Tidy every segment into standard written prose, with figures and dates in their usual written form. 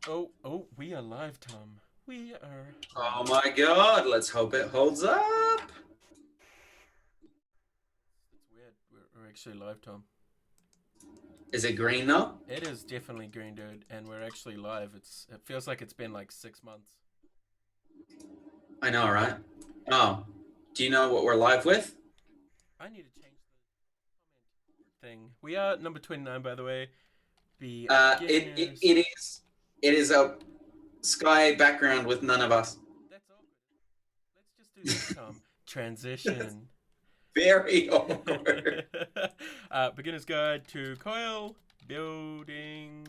Oh, we are live, Tom. We are Oh live. my god, let's hope it holds up. It's weird. We're actually live, Tom. Is it green though? It is definitely green, dude, and we're actually live. It feels like it's been like 6 months. I know, right? Oh, do you know what we're live with? I need to change the comment thing. We are number 29, by the way. It Beginners. it is a sky background with none of us. That's awkward. Let's just do this, Tom. Transition. Very awkward. Beginner's guide to coil, building,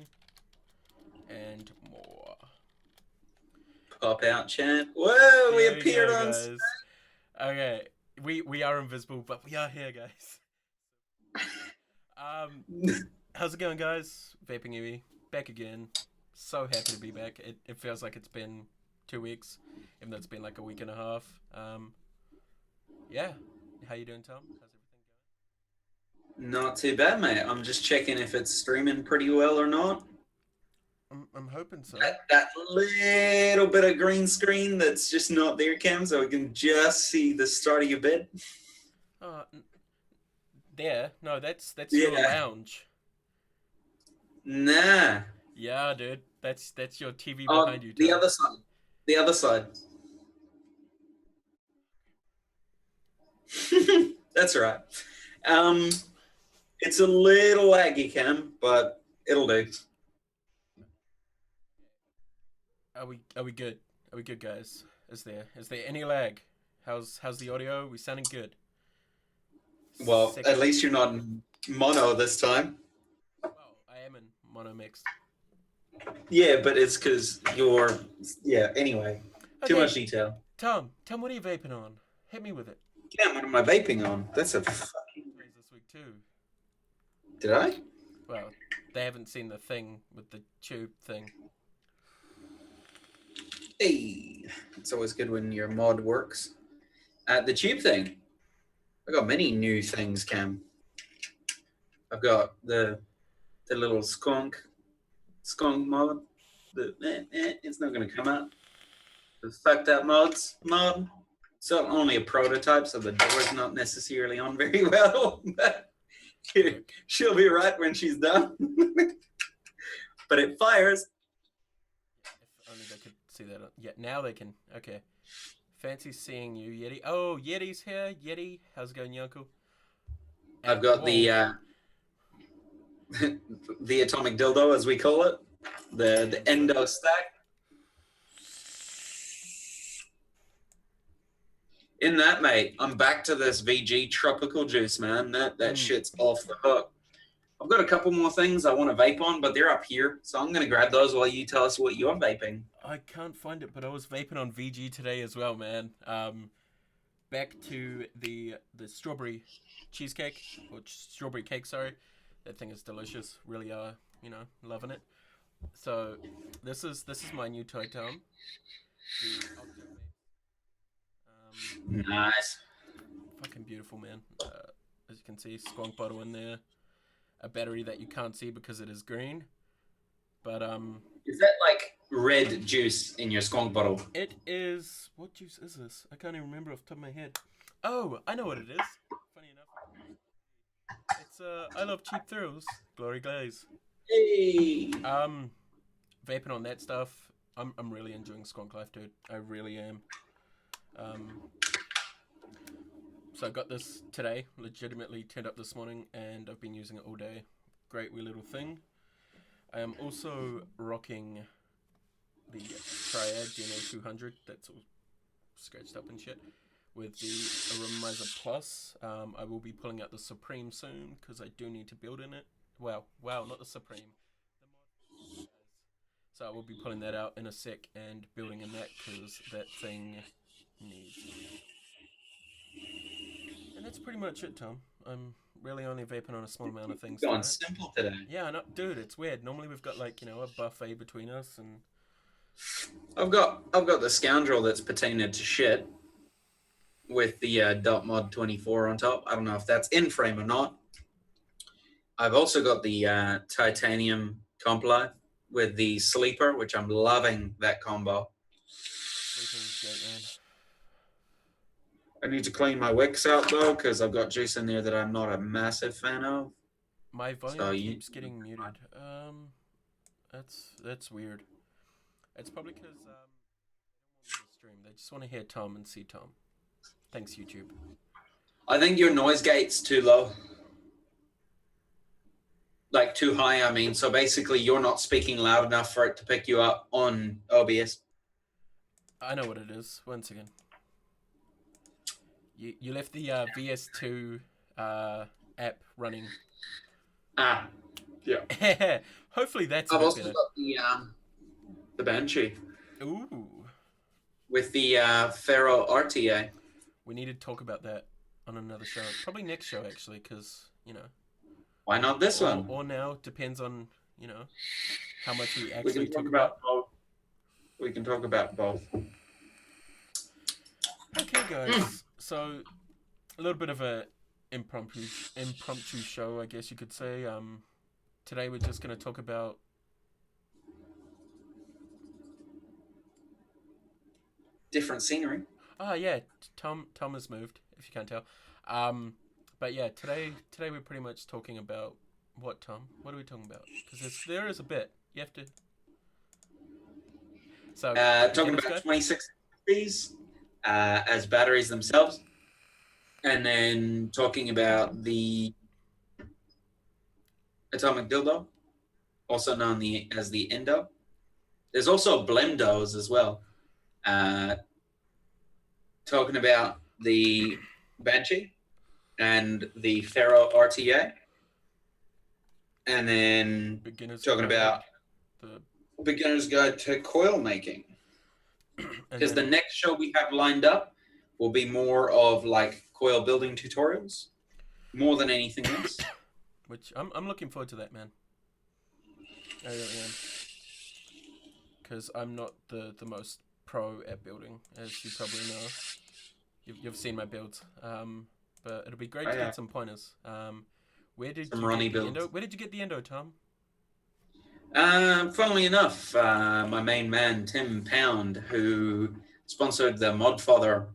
and more. Pop out chant. Whoa, we There we appeared go, on. guys. Okay, we are invisible, but we are here, guys. Um, how's it going, guys? Vaping Iwi, back again. So happy to be back. It feels like it's been 2 weeks, even though it's been like a week and a half. Yeah. How you doing, Tom? How's everything Not too bad, mate. I'm just checking if it's streaming pretty well or not. going? I'm hoping so. That little bit of green screen that's just not there, Cam, so we can just see the start of your bed. Uh, there. No, that's your Yeah. lounge. Nah. Yeah, dude. That's your TV Oh, behind you, the Tom. other side. The other side. That's right. Um, it's a little laggy, Cam, but it'll do. Are we good? Are we good, guys? Is there any lag? How's the audio? We sounding good. Well, at Second. least you're not in mono this time. Well, I am in mono mix. Yeah, but it's because you're. Yeah, anyway. Too Okay, much detail. Tom, what are you vaping on? Hit me with it. Cam, what am I vaping on? That's a fucking. Plays this week too. Did I? Well, they haven't seen the thing with the tube thing. Hey, it's always good when your mod works. The tube thing. I got many new things, Cam. I've got the little skunk mod. It's not going to come out. The fucked up mod. So only a prototype, so the door's not necessarily on very well. But she'll be right when she's done. But it fires. If only they could see that. Yeah, now they can. Okay. Fancy seeing you, Yeti. Oh, Yeti's here. Yeti, how's it going, Yunko? I've got Whoa. the atomic dildo, as we call it, the endo stack. In that, mate, I'm back to this VG tropical juice, man. That shit's off the hook. I've got a couple more things I want to vape on, but they're up here, so I'm gonna grab those while you tell us what you're vaping. I can't find it, but I was vaping on VG today as well, man. Back to the strawberry cheesecake or strawberry cake. Sorry, that thing is delicious. Really are loving it. So this is my new toy, Tom. The Octo Nice. fucking beautiful, man. As you can see, squonk bottle in there. A battery that you can't see because it is green. But Is that like red juice in your skunk bottle? it is. What juice is this? I can't even remember off the top of my head. Oh, I know what it is. Funny enough, it's I love cheap thrills. Glory glaze. Hey. Vaping on that stuff. I'm really enjoying Skunk Life, dude. I really am. Um, so I got this today. Legitimately turned up this morning, and I've been using it all day. Great wee little thing. I am also rocking the Triad DNA 200. That's all scratched up and shit. With the Aromizer Plus, I will be pulling out the Supreme soon because I do need to build in it. Wow, not the Supreme. The mod. So I will be pulling that out in a sec and building in that because that thing needs. And that's pretty much it, Tom. I'm really only vaping on a small amount of things Going tonight. simple today. Yeah, no, dude, it's weird. Normally we've got like a buffet between us, and I've got the scoundrel that's patinaed to shit with the dot mod 24 on top. I don't know if that's in frame or not. I've also got the titanium comp life with the sleeper, which I'm loving that combo. Sleeper is great, man. I need to clean my wicks out though, because I've got juice in there that I'm not a massive fan of. My volume So keeps getting muted. That's weird. It's probably because they don't want me to stream. They just want to hear Tom and see Tom. Thanks, YouTube. I think your noise gate's too low. Like too high, I mean. So basically you're not speaking loud enough for it to pick you up on OBS. I know what it is. One second. You left the VS2 app running. Ah, yeah. Hopefully that's I've a bit also better. got the Banshee Ooh. with the Ferro RTA. We need to talk about that on another show. Probably next show, actually, because, you know. Why not this one? Or now, depends on, you know, how much we We actually can talk talk about both. We can talk about both. Okay, guys. So, a little bit of a impromptu show, I guess you could say. Today we're just going to talk about Different scenery. oh yeah, Tom has moved, if you can't tell. But yeah, today we're pretty much talking about what, Tom? What are we talking about? Because there is a bit you have to. So Talking about 2660s as batteries themselves, and then talking about the atomic dildo, also known as the endo. There's also blendos as well. Talking about the Banshee and the Ferro RTA, and then talking about the beginner's guide to coil making. Because the next show we have lined up will be more of like coil building tutorials, more than anything else. Which I'm looking forward to that, man. I really am. Because I'm not the most pro at building, as you probably know. You've seen my builds. But it'll be great to get some pointers. Where did you get the endo? Where did you get the endo, Tom? Funnily enough, my main man Tim Pound, who sponsored the Modfather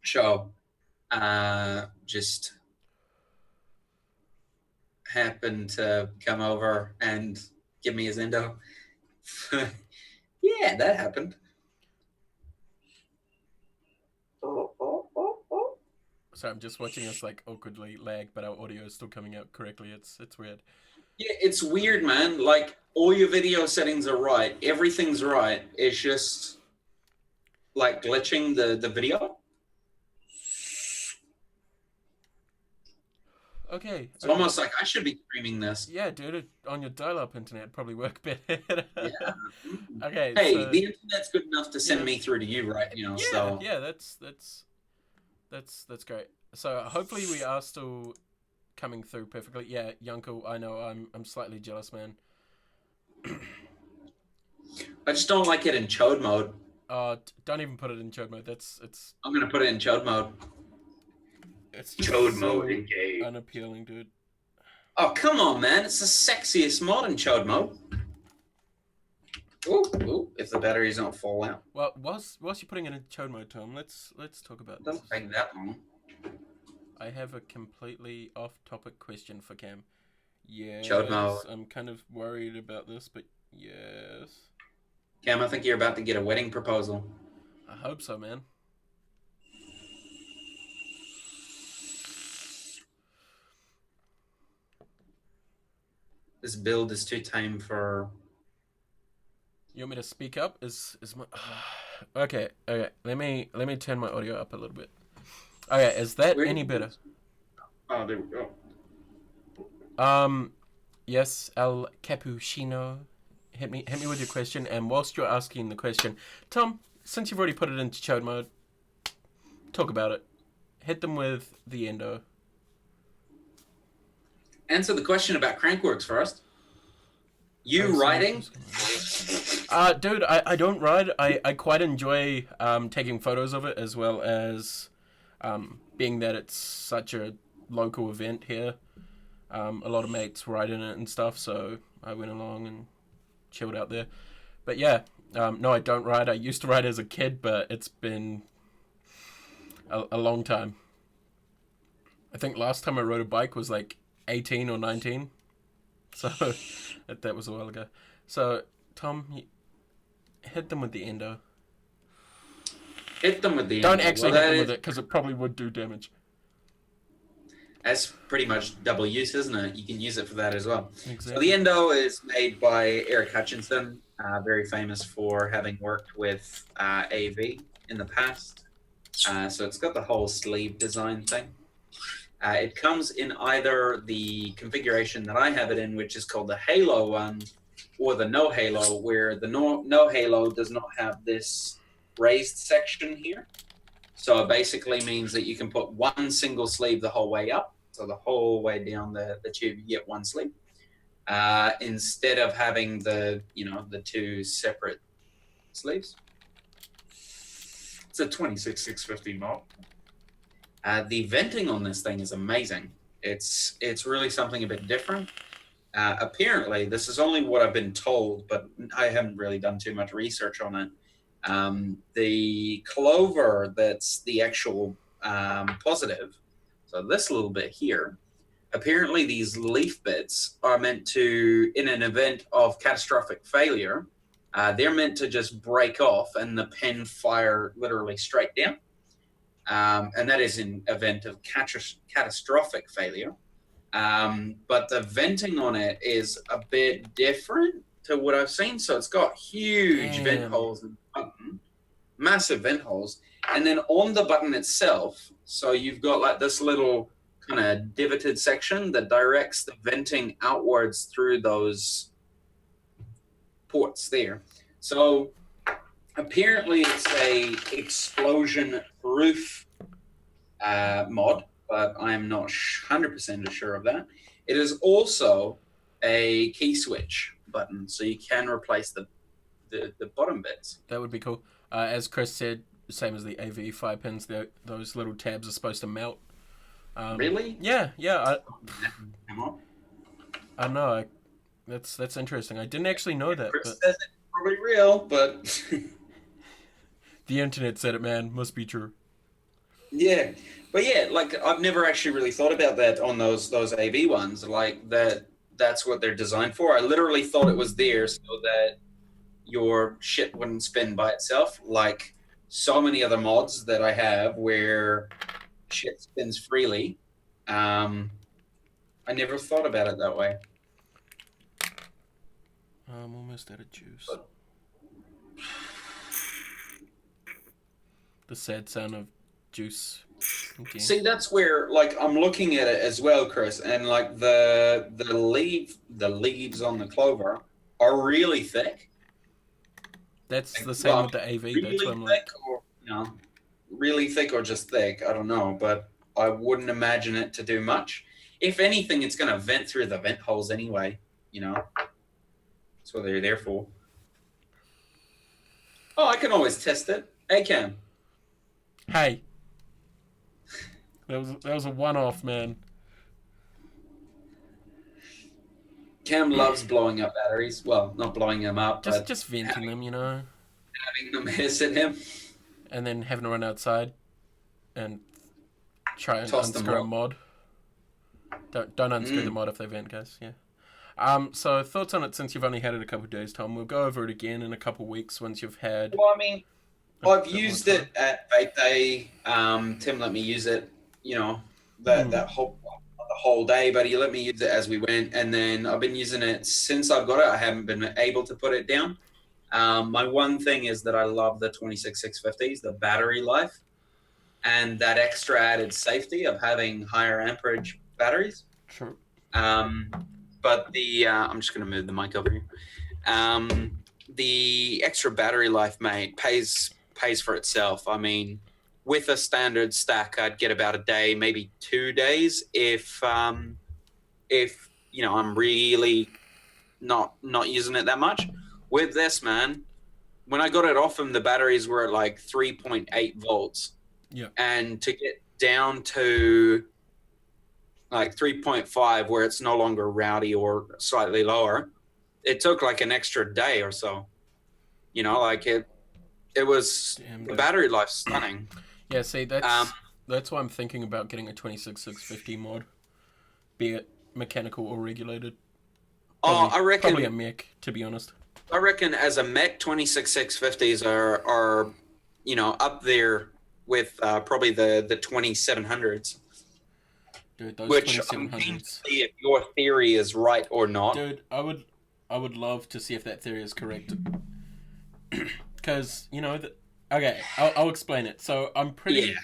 show, just happened to come over and give me his endo. Yeah, that happened. Sorry, I'm just watching us like awkwardly lag, but our audio is still coming out correctly. It's weird. Yeah, it's weird, man. Like all your video settings are right, everything's right. It's just like glitching the video. Okay. It's almost like I should be streaming this. Yeah, dude, on your dial-up internet it'd probably work better. Yeah. Okay. Hey, so, the internet's good enough to send me through to you right now. Yeah, so yeah, that's great. So hopefully we are still coming through perfectly. Yeah, Yunko, I know I'm slightly jealous, man. I just don't like it in chode mode. Don't even put it in chode mode. I'm gonna put it in chode mode. It's just chode so mode engaged. Unappealing, dude. Oh come on, man! It's the sexiest mod in chode mode. Ooh, if the batteries don't fall out. Well, whilst you're putting it in chode mode, Tom, let's talk about this. Doesn't take that long. I have a completely off-topic question for Cam. Yes, chode mode. I'm kind of worried about this, but yes. Cam, I think you're about to get a wedding proposal. I hope so, man. This build is too tame for. You want me to speak up? Is my okay? Let me turn my audio up a little bit. Okay, is that any better? Oh, there we go. Yes, El Cappuccino. Hit me with your question, and whilst you're asking the question, Tom, since you've already put it into chode mode, talk about it. Hit them with the endo. Answer the question about Crankworks first. You riding? Dude, I don't ride. I quite enjoy taking photos of it, as well as being that it's such a local event here. A lot of mates ride in it and stuff, so I went along and chilled out there. But yeah, no, I don't ride. I used to ride as a kid, but it's been a long time. I think last time I rode a bike was like 18 or 19. So that was a while ago. So, Tom, hit them with the endo. Hit them with the Don't endo. actually Well, hit them with it, because it probably would do damage. that's pretty much double use, isn't it? You can use it for that as well. Exactly. So the endo is made by Eric Hutchinson, very famous for having worked with AV in the past. So it's got the whole sleeve design thing. It comes in either the configuration that I have it in, which is called the Halo one, or the no Halo, where the no Halo does not have this raised section here. So it basically means that you can put one single sleeve the whole way up. So the whole way down the tube, you get one sleeve. Instead of having the two separate sleeves. It's a 26650 mod. The venting on this thing is amazing. It's really something a bit different. Apparently, this is only what I've been told, but I haven't really done too much research on it. The clover that's the actual positive, so this little bit here, apparently these leaf bits are meant to, in an event of catastrophic failure, they're meant to just break off and the pen fire literally straight down. And that is in event of catastrophic failure. But the venting on it is a bit different to what I've seen. So it's got huge vent holes in the button, massive vent holes. And then on the button itself, so you've got like this little kind of divoted section that directs the venting outwards through those ports there. So apparently it's a explosion proof mod, but I'm not 100% sure of that. It is also a key switch button, so you can replace the bottom bits. That would be cool. As Chris said, same as the AV 5 pins, those little tabs are supposed to melt. Really? Yeah. I know. That's interesting. I didn't actually know that. Chris but says it's probably real, but the internet said it, man. Must be true. yeah. But yeah, like I've never actually really thought about that on those AV ones. Like that's what they're designed for. I literally thought it was there so that your shit wouldn't spin by itself, like so many other mods that I have where shit spins freely. I never thought about it that way. I'm almost out of juice. The sad sound of juice. Okay. See, that's where like I'm looking at it as well, Chris, and like the leaves on the clover are really thick. That's the same with the AV. Really That's what I'm thick, like. or really thick, or just thick. I don't know, but I wouldn't imagine it to do much. If anything, it's going to vent through the vent holes anyway. That's what they're there for. Oh, I can always test it. Hey, Cam. Hey. That was a one-off, man. Cam loves blowing up batteries. Well, not blowing them up, but Just venting them, having them hiss at him. And then having to run outside and try and Toss them unscrew a off. mod. Don't unscrew the mod if they vent, guys. Yeah. So thoughts on it since you've only had it a couple of days, Tom. We'll go over it again in a couple of weeks once you've had. Well, I mean, I've used it at Vape Day. Tim let me use it. That whole day, but he let me use it as we went, and then I've been using it since I've got it. I haven't been able to put it down. My one thing is that I love the 26650s, the battery life, and that extra added safety of having higher amperage batteries. Sure. But I'm just going to move the mic over here. The extra battery life, mate, pays for itself. I mean, with a standard stack, I'd get about a day, maybe 2 days, if I'm really not using it that much. With this, man, when I got it off him, the batteries were at like 3.8 volts. Yeah. And to get down to like 3.5, where it's no longer rowdy or slightly lower, it took like an extra day or so. You know, like it was Damn, the dude. battery life stunning. Yeah, see, that's why I'm thinking about getting a 26650 mod, be it mechanical or regulated. Oh, Probably a mech, to be honest. I reckon as a mech, 26650s are up there with probably the 2700s. Dude, those Which I'm keen to 2700s. see if your theory is right or not. Dude, I would love to see if that theory is correct. Because okay, I'll explain it. So I'm pretty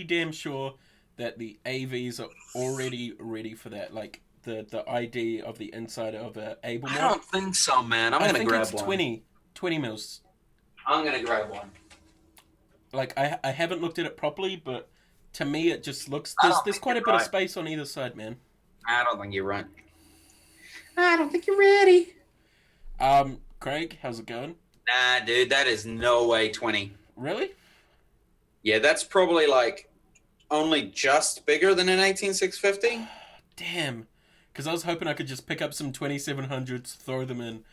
damn sure that the AVs are already ready for that. Like the ID of the inside of a Able I mod. don't think so, man. I gonna think grab it's one. 20 mils. I'm gonna grab one. Like I haven't looked at it properly, but to me it just looks I don't there's think quite a you're bit of right. space on either side, man. I don't think you're right. I don't think you're ready. Craig, how's it going? Nah, dude, that is no way 20. Really? Yeah, that's probably like only just bigger than an 18650. Damn. Because I was hoping I could just pick up some 2700s, throw them in.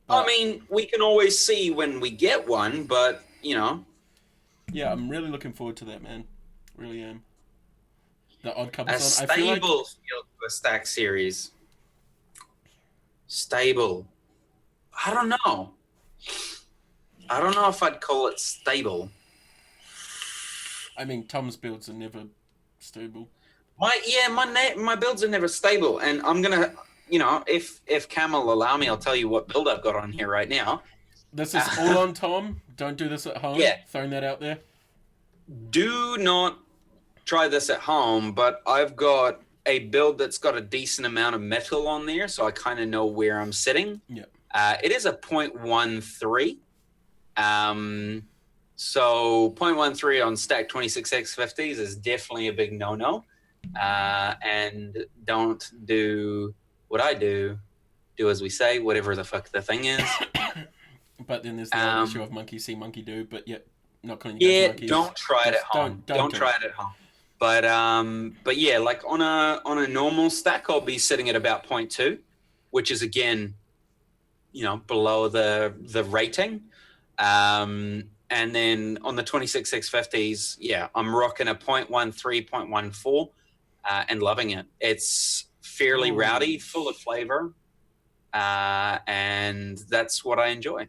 I mean, we can always see when we get one, but Yeah, I'm really looking forward to that, man. Really am. The odd a couples on. I stable feel like feel to a stack series. Stable. I don't know. I don't know if I'd call it stable. Tom's builds are never stable. My builds are never stable, and I'm gonna, if Cam will allow me, I'll tell you what build I've got on here right now. This is all on Tom. Don't do this at home. Yeah. Throwing that out there. Do not try this at home, but I've got a build that's got a decent amount of metal on there, so I kind of know where I'm sitting. Yeah. It is a 0.13. So 0.13 on stack 26x50s is definitely a big no-no. And don't do what I do. Do as we say, whatever the fuck the thing is. But then there's the issue of monkey see, monkey do. But yeah, not calling you guys monkeys. Don't try it at home. Don't try it at home. But yeah, like on a normal stack, I'll be sitting at about 0.2, which is again, below the rating. And then on the 26x50s, yeah, I'm rocking a 0.13, 0.14, and loving it. It's fairly rowdy, full of flavor, and that's what I enjoy.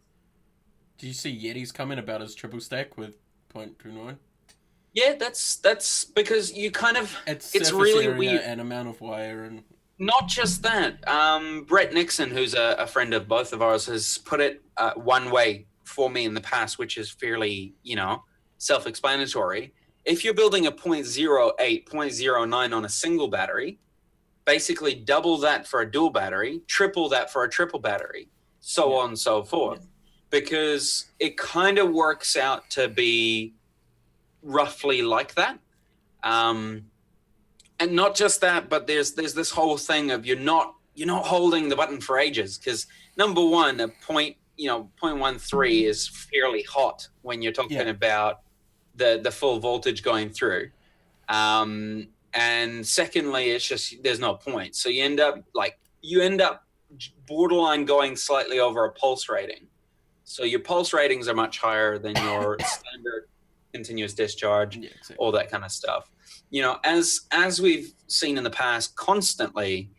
Do you see Yeti's coming about his triple stack with 0.29? Yeah, that's because you kind of it's really area weird. And amount of wire and not just that. Brett Nixon, who's a friend of both of ours, has put it one way for me in the past, which is fairly, self-explanatory. If you're building a 0.08, 0.09 on a single battery, basically double that for a dual battery, triple that for a triple battery, so on and so forth. Yeah. Because it kind of works out to be roughly like that. And not just that, but there's this whole thing of you're not holding the button for ages, because number one, a 0.13 is fairly hot when you're talking about the full voltage going through. And secondly, it's just there's no point. So you end up borderline going slightly over a pulse rating. So your pulse ratings are much higher than your standard continuous discharge, exactly. All that kind of stuff. As we've seen in the past constantly,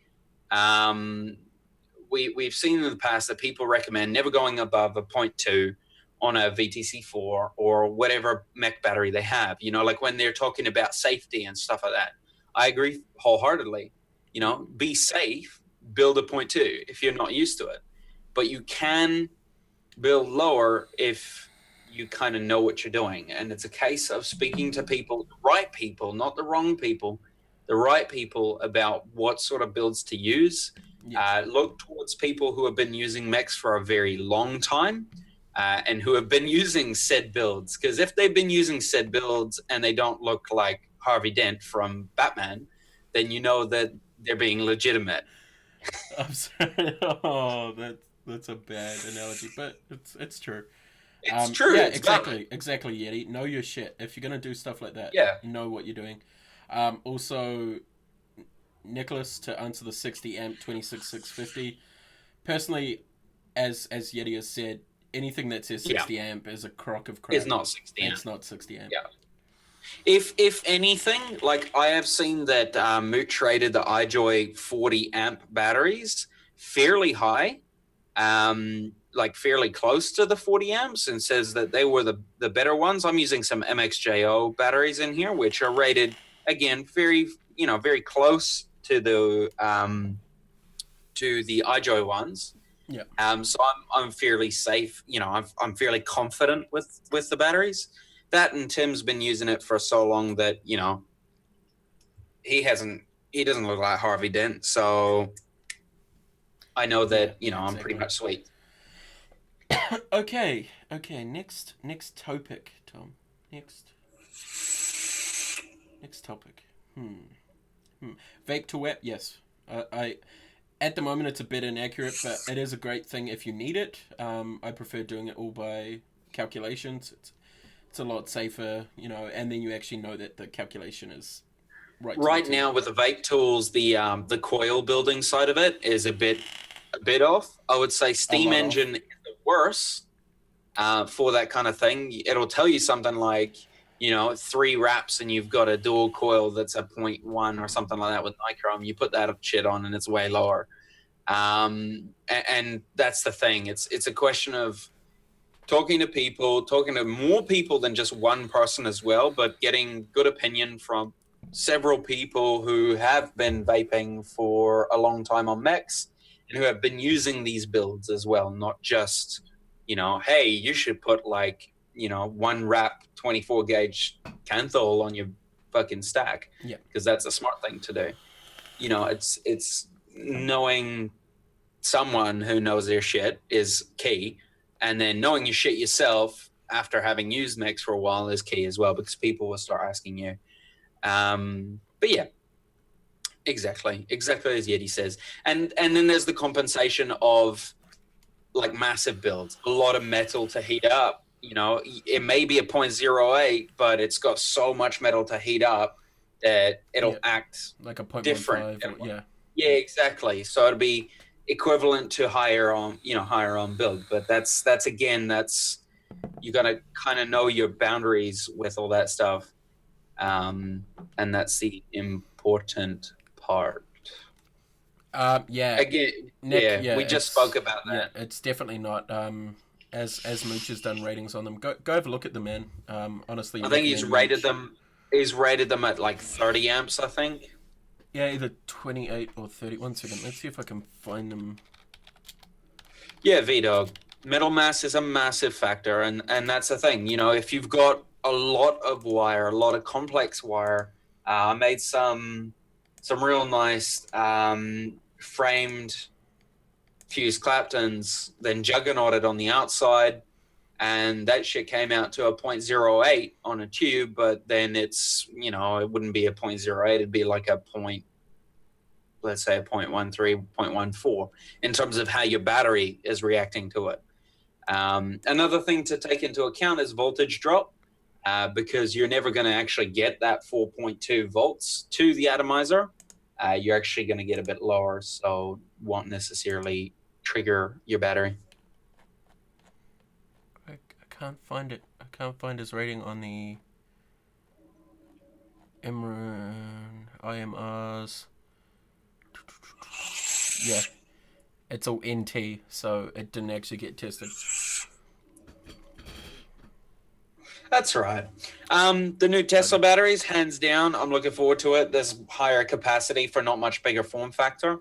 we've seen in the past that people recommend never going above a 0.2 on a VTC4 or whatever mech battery they have, like when they're talking about safety and stuff like that. I agree wholeheartedly. Be safe, build a 0.2 if you're not used to it. But you can build lower if you kind of know what you're doing. And it's a case of speaking to people, the right people, not the wrong people, the right people about what sort of builds to use. Yeah. Look towards people who have been using mechs for a very long time and who have been using said builds. Because if they've been using said builds and they don't look like Harvey Dent from Batman, then you know that they're being legitimate. I'm sorry. Oh, that's a bad analogy, but it's true. It's true. Yeah, it's exactly, Yeti. Know your shit. If you're gonna do stuff like that, know what you're doing. Also, Nicholas, to answer the 60 amp 26650. Personally, as Yeti has said, anything that says 60 amp is a crock of crap. It's not 60 amp. It's not 60 amp. Yeah. If anything, like I have seen that Mooch rated the iJoy 40 amp batteries fairly high, like fairly close to the 40 amps, and says that they were the better ones. I'm using some MXJO batteries in here, which are rated again very close to the iJoy ones. Yeah. So I'm fairly safe. I'm fairly confident with the batteries. That, and Tim's been using it for so long that he doesn't look like Harvey Dent. So I know that I'm pretty much sweet. Okay. Next topic, Tom. Next topic. Vape to web. Yes. I at the moment it's a bit inaccurate, but it is a great thing if you need it. I prefer doing it all by calculations. It's a lot safer, and then you actually know that the calculation is right now with the vape tools. The coil building side of it is a bit off. I would say steam engine is worse for that kind of thing. It'll tell you something like 3 wraps and you've got a dual coil that's a 0.1 or something like that with nichrome. You put that shit on and it's way lower. And that's the thing. It's a question of talking to more people than just one person as well, but getting good opinion from several people who have been vaping for a long time on mechs and who have been using these builds as well, not just, hey, you should put 1 wrap 24 gauge Canthol on your fucking stack. Yeah. Because that's a smart thing to do. It's knowing someone who knows their shit is key. And then knowing your shit yourself after having used mechs for a while is key as well, because people will start asking you. But yeah, exactly as Yeti says. And then there's the compensation of massive builds, a lot of metal to heat up. It may be a 0.08, but it's got so much metal to heat up that it'll act like a 0.15. different. Yeah, exactly. So it'll be equivalent to higher on build, but that's you got to kind of know your boundaries with all that stuff, and that's the important part. Again, Nick, we just spoke about that. Yeah, it's definitely not. As Mooch has done ratings on them, go have a look at them, man. Honestly, I think he's rated them. He's rated them at 30 amps, I think. Yeah, either 28 or 30. 1 second. Let's see if I can find them. Yeah, V-Dog. Metal mass is a massive factor, and that's the thing. If you've got a lot of wire, a lot of complex wire, I made some real nice framed fused Claptons, then juggernauted on the outside, and that shit came out to a 0.08 on a tube, but then it's, it wouldn't be a 0.08, it'd be like let's say a 0.13, 0.14 in terms of how your battery is reacting to it. Another thing to take into account is voltage drop, because you're never going to actually get that 4.2 volts to the atomizer. You're actually going to get a bit lower, so won't necessarily trigger your battery. I can't find it. I can't find his rating on the IMRs. Yeah, it's all NT, so it didn't actually get tested. That's right. The new Tesla batteries, hands down, I'm looking forward to it. There's higher capacity for not much bigger form factor.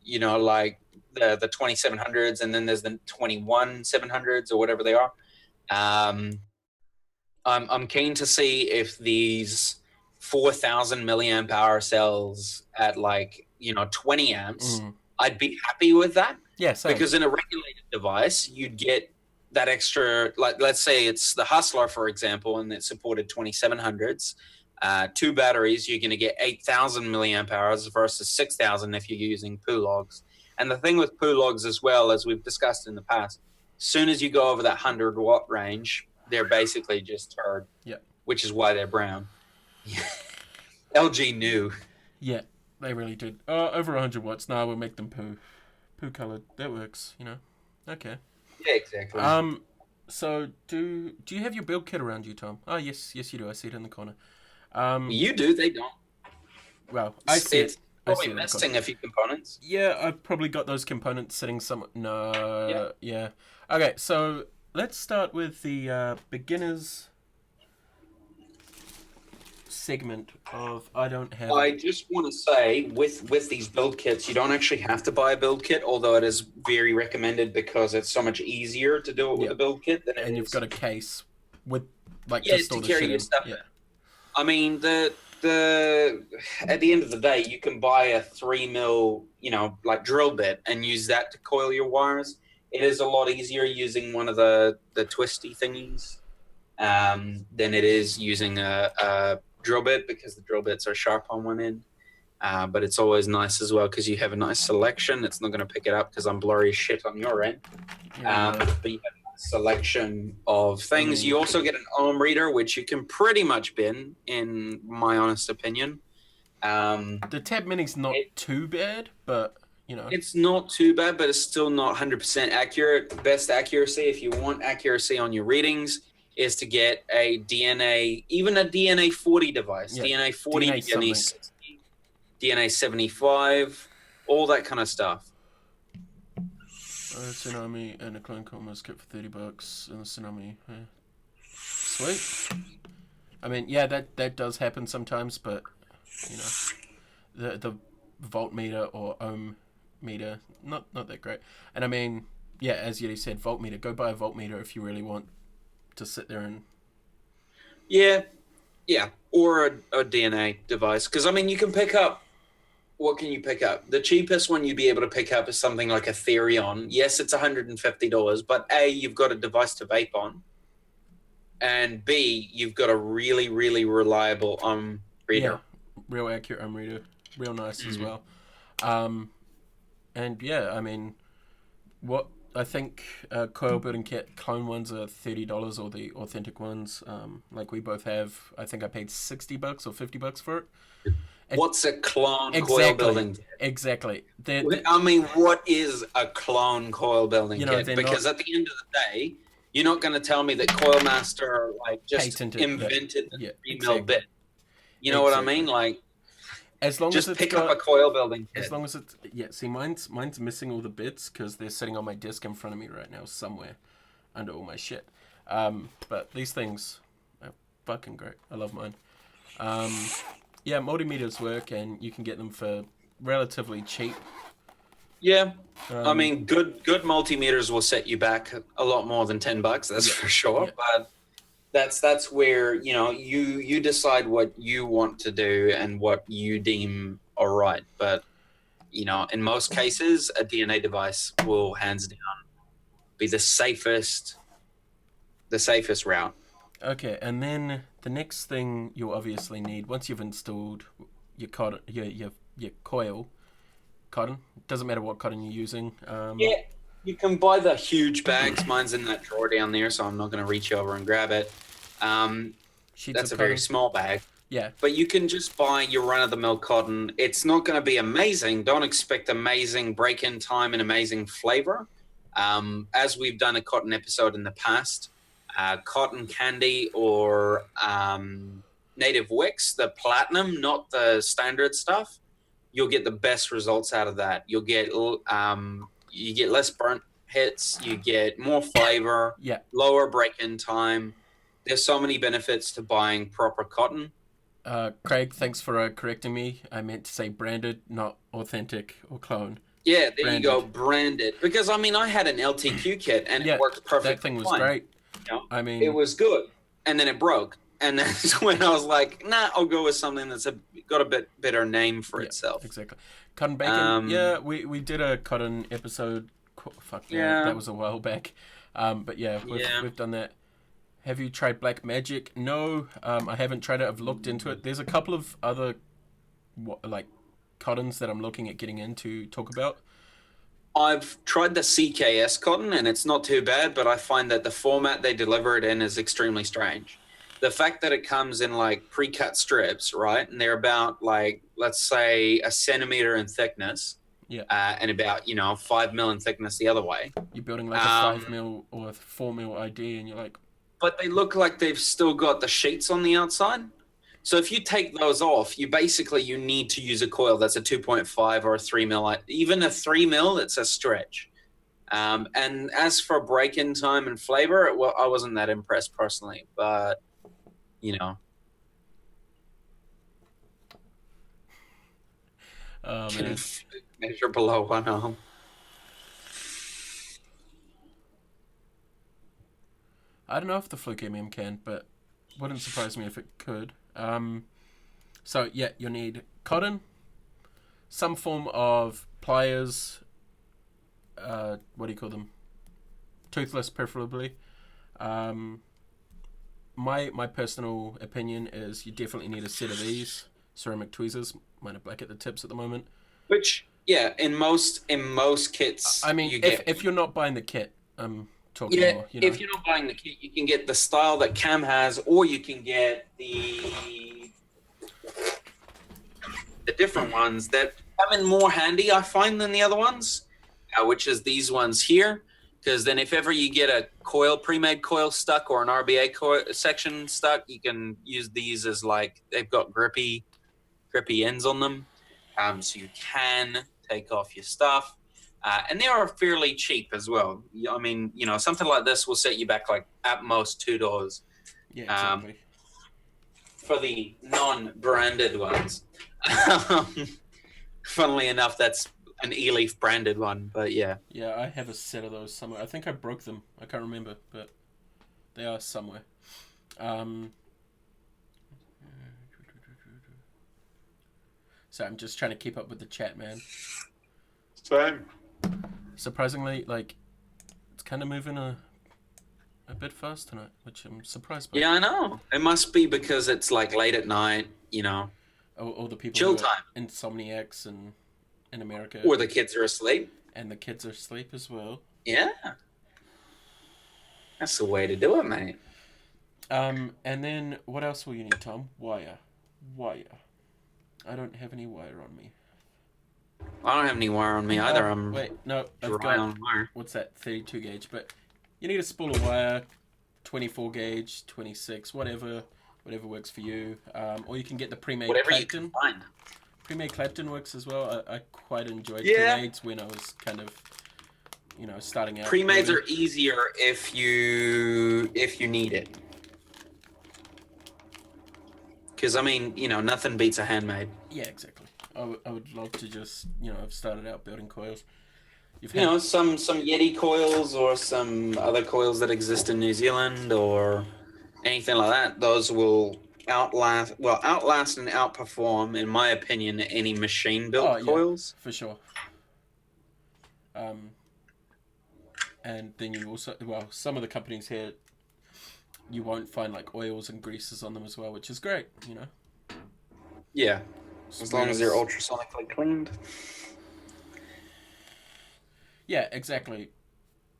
Like the 2700s, and then there's the 21700s or whatever they are. I'm keen to see if these 4,000 milliamp hour cells at 20 amps, I'd be happy with that. Yeah, same. Because in a regulated device, you'd get that extra, let's say it's the Hustler, for example, and it supported 2700s. 2 batteries, you're going to get 8,000 milliamp hours versus 6,000 if you're using Pulogs. And the thing with Pulogs as well, as we've discussed in the past, as soon as you go over that 100 watt range, they're basically just turd. Yeah. Which is why they're brown. LG knew. Yeah, they really did. Over 100 watts. Now we'll make them poo. poo colored. That works. Okay. Yeah, exactly. So do you have your build kit around you, Tom? Oh, yes, you do. I see it in the corner. You do, they don't. Well, I see It's it. I probably see it in the corner. missing a few components. Yeah, I've probably got those components sitting somewhere. No, Yeah. yeah. Okay, so let's start with the beginners segment of I don't have. I just want to say, with these build kits, you don't actually have to buy a build kit, although it is very recommended because it's so much easier to do it with a build kit than it and you've is- got a case with to to store the carry shit your in. stuff Yeah. in. I mean, the at the end of the day, you can buy a 3 mil, like drill bit and use that to coil your wires. It is a lot easier using one of the twisty thingies than it is using a drill bit, because the drill bits are sharp on one end. But it's always nice as well because you have a nice selection. It's not going to pick it up because I'm blurry as shit on your end. Yeah, But you have a selection of things. Mm. You also get an ohm reader, which you can pretty much bin, in my honest opinion. the Tab Mini's not too bad, but It's not too bad, but it's still not 100% accurate. Best accuracy, if you want accuracy on your readings, is to get a DNA, even a DNA 40 device. Yeah, DNA 40, DNA DNA something. 60, DNA 75, all that kind of stuff. Tsunami and a clone commerce kit for $30 and a Tsunami. Yeah. Sweet. I mean, yeah, that does happen sometimes, but the voltmeter or ohm meter, not that great. And I mean, yeah, as Yeti said, voltmeter. Go buy a voltmeter if you really want to sit there and Yeah, or a DNA device. Because, I mean, you can pick up, what can you pick up? The cheapest one you'd be able to pick up is something like a Therion. Yes, it's $150, but A, you've got a device to vape on, and B, you've got a really, really reliable reader. Yeah, real accurate ohm reader, real nice as Mhm. well. And yeah, I mean, what I think coil building kit clone ones are $30, or the authentic ones, like we both have. I think I paid $60 or $50 for it. What's a clone coil Exactly. building kit? Exactly. I mean, what is a clone coil building kit? they're Because at the end of the day, you're not going to tell me that Coilmaster just Patented, invented the yeah, 3 mil exactly. bit. You know what I Exactly. mean? Like, as long just as it's pick got, up a coil building kit. as long as it's see, mine's missing all the bits because they're sitting on my desk in front of me right now somewhere under all my shit. But these things are fucking great. I love mine. Yeah, multimeters work, and you can get them for relatively cheap. Yeah, I mean, good multimeters will set you back a lot more than $10. That's for sure. Yeah. But that's where you decide what you want to do and what you deem all right. But in most cases, a DNA device will hands down be the safest route. Okay, and then the next thing you'll obviously need once you've installed your cotton, your coil, cotton. Doesn't matter what cotton you're using. Yeah, you can buy the huge bags. Mine's in that drawer down there, so I'm not going to reach over and grab it. Sheets That's of a very cotton. small bag. Yeah. But you can just buy your run-of-the-mill cotton. It's not going to be amazing. Don't expect amazing break-in time and amazing flavor. As we've done a cotton episode in the past, cotton candy or native wicks, the platinum, not the standard stuff, you'll get the best results out of that. You'll get you get less burnt hits, you get more flavor, Yeah. lower break-in time. There's so many benefits to buying proper cotton. Craig, thanks for correcting me. I meant to say branded, not authentic or clone. Yeah, there Branded. you go, branded. Because I mean, I had an LTQ kit and Yeah, it worked perfectly. That thing was fine. great. You know? I mean, It was good, and then it broke, and that's when I was like, "Nah, I'll go with something that's got a bit better name for itself." Exactly. Cotton bacon. Yeah, we did a cotton episode. Fuck yeah, that was a while back. But yeah, we've done that. Have you tried Black Magic? No, I haven't tried it. I've looked into it. There's a couple of other cottons that I'm looking at getting into. Talk about. I've tried the CKS cotton, and it's not too bad, but I find that the format they deliver it in is extremely strange. The fact that it comes in like pre-cut strips, right, and they're about like, let's say, a centimeter in thickness, Yeah. And about 5 mil in thickness the other way. You're building like a 5 mil or a 4 mil ID, and you're like, but they look like they've still got the sheets on the outside. So if you take those off, you need to use a coil that's a 2.5 or a 3 mil. Even a 3 mil, it's a stretch. And as for break-in time and flavor, I wasn't that impressed personally, but oh can man. measure below 1 ohm. I don't know if the Fluke MM can, but wouldn't surprise me if it could. So yeah, you'll need cotton, some form of pliers. What do you call them? Toothless, preferably. My personal opinion is you definitely need a set of these ceramic tweezers. Mine are black at the tips at the moment. Which, yeah, in most kits, I mean, if you're not buying the kit, talking more. If you're not buying the kit, you can get the style that Cam has, or you can get the different ones that come in more handy, I find, than the other ones, which is these ones here. Because then if ever you get a pre-made coil stuck or an RBA coil section stuck, you can use these as they've got grippy ends on them. So you can take off your stuff. And they are fairly cheap as well. I mean, something like this will set you back at most $2. Yeah, exactly. For the non-branded ones. Funnily enough, that's an E-Leaf branded one, but yeah. Yeah, I have a set of those somewhere. I think I broke them. I can't remember, but they are somewhere. So I'm just trying to keep up with the chat, man. Same. Surprisingly, it's kind of moving a bit fast tonight, which I'm surprised by. Yeah, I know. It must be because it's late at night, All the people chill who are time. insomniacs and in America. Or the kids are asleep. And the kids are asleep as well. Yeah. That's the way to do it, mate. And then what else will you need, Tom? Wire. I don't have any wire on me. I don't have any wire on me either. Wait, no, I've dry got on wire. What's that? 32 gauge, but you need a spool of wire, 24 gauge, 26, whatever works for you. Or you can get the pre-made Whatever Clapton. you can find. Pre-made Clapton works as well. I quite enjoyed Yeah. pre-mades when I was kind of, starting out. Pre-mades are easier if you need it. Because, nothing beats a handmade. Yeah, exactly. I would love to just, I've started out building coils. Some Yeti coils or some other coils that exist in New Zealand or anything like that. Those will outlast and outperform, in my opinion, any machine-built coils. For sure. And then you also, some of the companies here, you won't find oils and greases on them as well, which is great, Yeah, as long as they're ultrasonically cleaned. Yeah, exactly.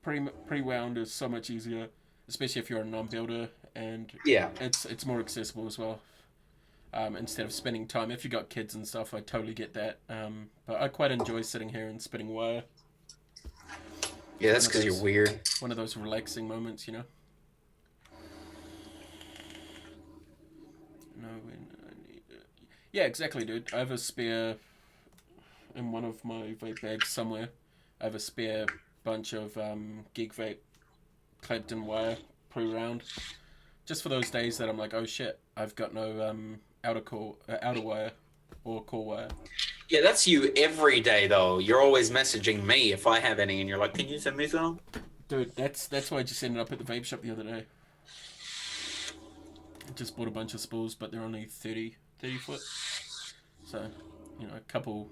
Pre-wound is so much easier, especially if you're a non-builder, and yeah, it's more accessible as well. Instead of spending time, if you got kids and stuff, I totally get that. But I quite enjoy sitting here and spinning wire. Yeah, that's because you're weird. One of those relaxing moments, No, when I need it. Yeah, exactly, dude. I have a spare in one of my vape bags somewhere. I have a spare bunch of Geek Vape Clapton wire pre-round, just for those days that I'm like, oh shit, I've got no outer wire or core wire. Yeah, that's you every day though. You're always messaging me if I have any, and you're like, "Can you send me some?" Dude, that's why I just ended up at the vape shop the other day. I just bought a bunch of spools, but they're only 30 foot. So, a couple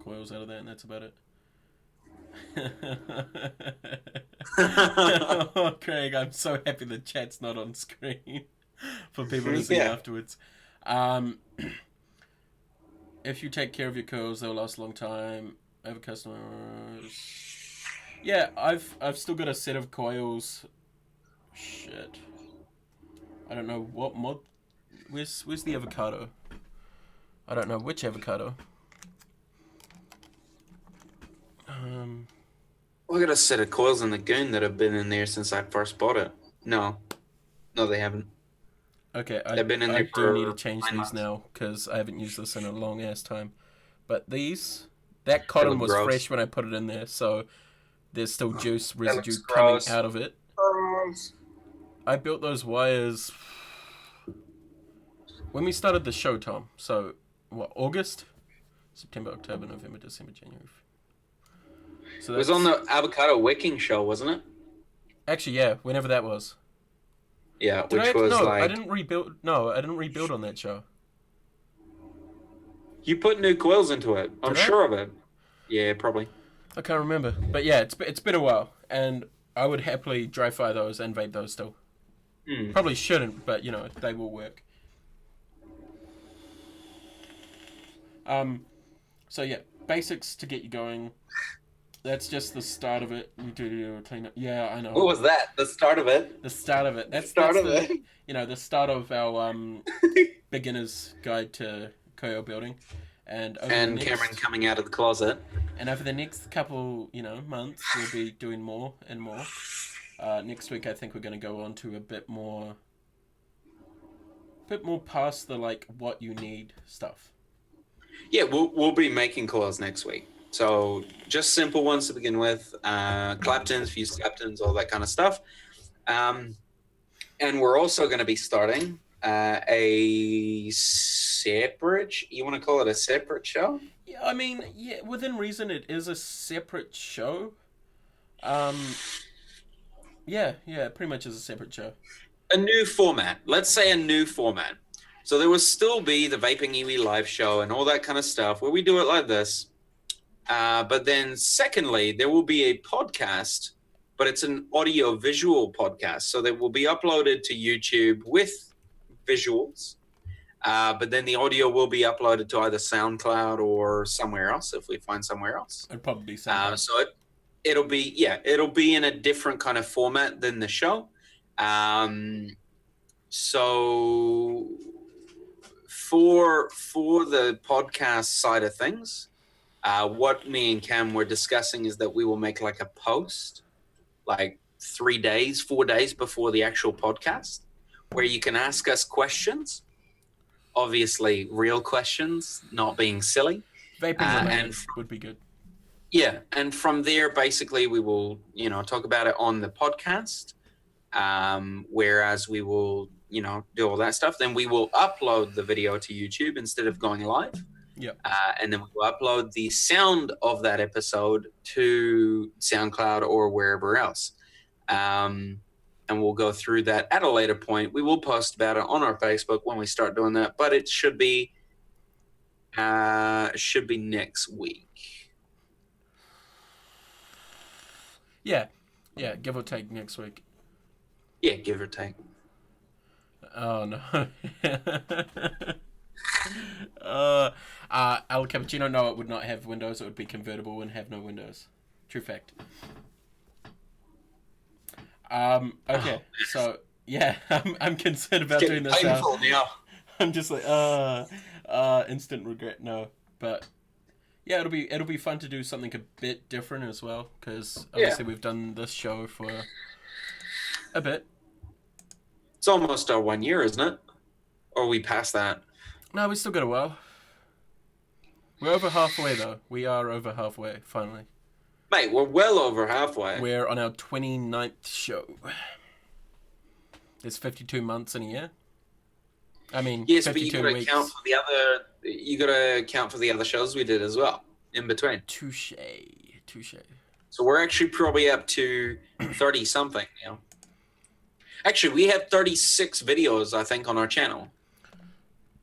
coils out of that, and that's about it. Oh, Craig, I'm so happy the chat's not on screen for people to see afterwards. If you take care of your coils, they'll last a long time. I have a customer. Yeah, I've still got a set of coils. Shit. I don't know what mod. Where's the avocado? I don't know which avocado. I got a set of coils in the goon that have been in there since I first bought it. No, they haven't. Okay, They've been in I there do for need to change 9 these months. now because I haven't used this in a long ass time. But that They cotton look was gross. fresh when I put it in there, so there's still juice That residue looks coming gross. out of it. Gross. I built those wires when we started the show, Tom. So, what, August? September, October, November, December, January. So It was on the avocado wicking show, wasn't it? Actually, yeah, whenever that was. Yeah, which was no, like... I didn't rebuild. No, I didn't rebuild on that show. You put new coils into it. I'm Did I? sure of it. Yeah, probably. I can't remember, but yeah, it's been a while, and I would happily dry fire those and vape those still. Probably shouldn't, but you know they will work. So yeah, basics to get you going. That's just the start of it. We do a cleanup. Yeah, I know. What was that? The start of it? The start of it. That's Start of the, it. You know, the start of our beginner's guide to coil building, and Cameron coming out of the closet. And over the next couple, months, we'll be doing more and more. Next week, I think we're going to go on to a bit more past the what you need stuff. Yeah, we'll be making coils next week. So just simple ones to begin with, claptons, fused claptons, all that kind of stuff. And we're also going to be starting a separate, you want to call it a separate show? Yeah, I mean, yeah, within reason, it is a separate show. Yeah, it pretty much is a separate show. A new format. Let's say a new format. So there will still be the Vaping Iwi live show and all that kind of stuff where we do it like this. But then secondly, there will be a podcast, but it's an audio-visual podcast. So that will be uploaded to YouTube with visuals. But then the audio will be uploaded to either SoundCloud or somewhere else if we find somewhere else. It'd probably be SoundCloud. So it'll be in a different kind of format than the show. So for the podcast side of things, what me and Cam were discussing is that we will make like a post, like 4 days before the actual podcast, where you can ask us questions. Obviously, real questions, not being silly. Vaping related would be good. Yeah, and from there, basically, we will, talk about it on the podcast. Whereas we will, do all that stuff. Then we will upload the video to YouTube instead of going live. Yeah. And then we will upload the sound of that episode to SoundCloud or wherever else. And we'll go through that at a later point. We will post about it on our Facebook when we start doing that, but it should be next week. Yeah, give or take next week. Yeah, give or take. Oh no. El Cappuccino, no, it would not have windows. It would be convertible and have no windows. True fact. Okay, so yeah, I'm concerned about doing this. Painful now. I'm just like, instant regret. No, but yeah, it'll be fun to do something a bit different as well, because obviously we've done this show for a bit. It's almost our 1 year, isn't it? Or are we past that? No, we still got a while. We're over halfway though. We are over halfway finally. Mate, we're well over halfway. We're on our 29th show. There's 52 months in a year. I mean, yes, 52 but you weeks. You gotta count for the other shows we did as well in between. Touche. So we're actually probably up to 30 something now. Actually, we have 36 videos, I think, on our channel.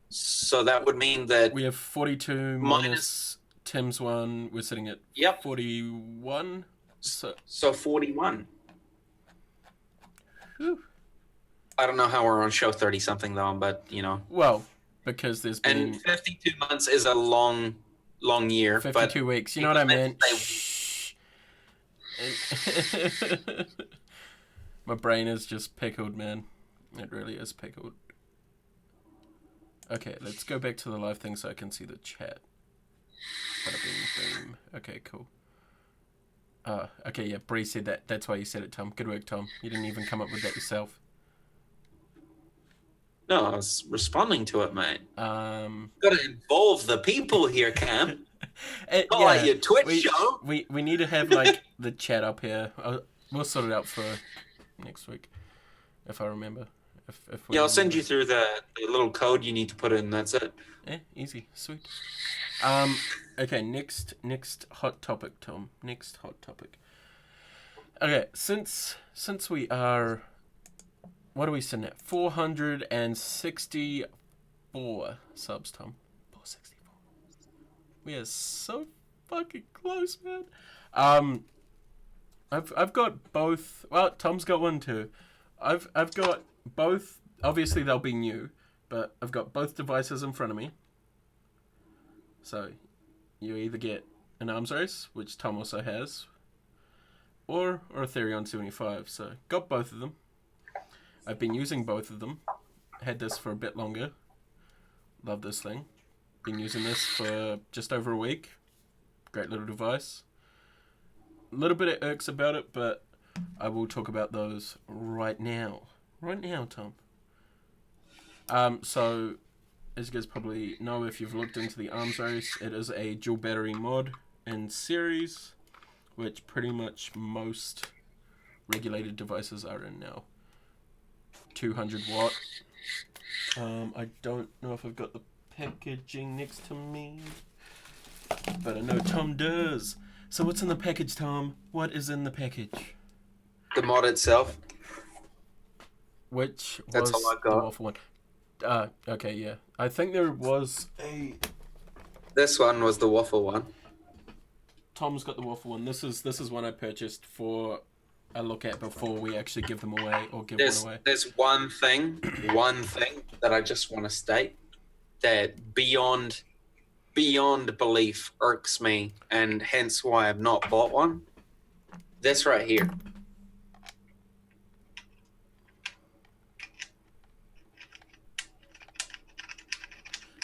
So that would mean that we have 42 minus Tim's one. We're sitting at 41. So 41. Whew. I don't know how we're on show 30 something though, but Well, because there's been... And 52 months is a long year. 52 weeks. You know what I meant? My brain is just pickled, man. It really is pickled. Okay, let's go back to the live thing so I can see the chat. Bada bing, boom. Okay, cool. Okay, yeah, Bree said that. That's why you said it, Tom. Good work, Tom. You didn't even come up with that yourself. No, I was responding to it, mate. Got to involve the people here, Cam. Not yeah, like your Twitch show. We need to have like the chat up here. We'll sort it out for next week, if I remember. If we Yeah, I'll send remember. you through the little code you need to put in. That's it. Easy, sweet. Okay, next hot topic, Tom. Next hot topic. Okay, since we are, what are we sitting at? 464 subs, Tom. 464. We are so fucking close, man. I've got both. Well, Tom's got one too. I've got both. Obviously, they'll be new, but I've got both devices in front of me. So, you either get an arms race, which Tom also has, or a Therion 75. So, got both of them. I've been using both of them. Had this for a bit longer. Love this thing. Been using this for just over a week. Great little device. A little bit of irks about it, but I will talk about those right now. Right now, Tom. So, as you guys probably know, if you've looked into the arms race, it is a dual battery mod in series, which pretty much most regulated devices are in now. 200 watt. I don't know if I've got the packaging next to me, but I know Tom does. So what's in the package, Tom? What is in the package? The mod itself. Which That's was all I got. the waffle one. Okay, yeah. I think there was a... This one was the waffle one. Tom's got the waffle one. This is one I purchased for a look at before we actually give them away or give one away. There's one thing that I just want to state that beyond belief irks me, and hence why I've not bought one. This right here.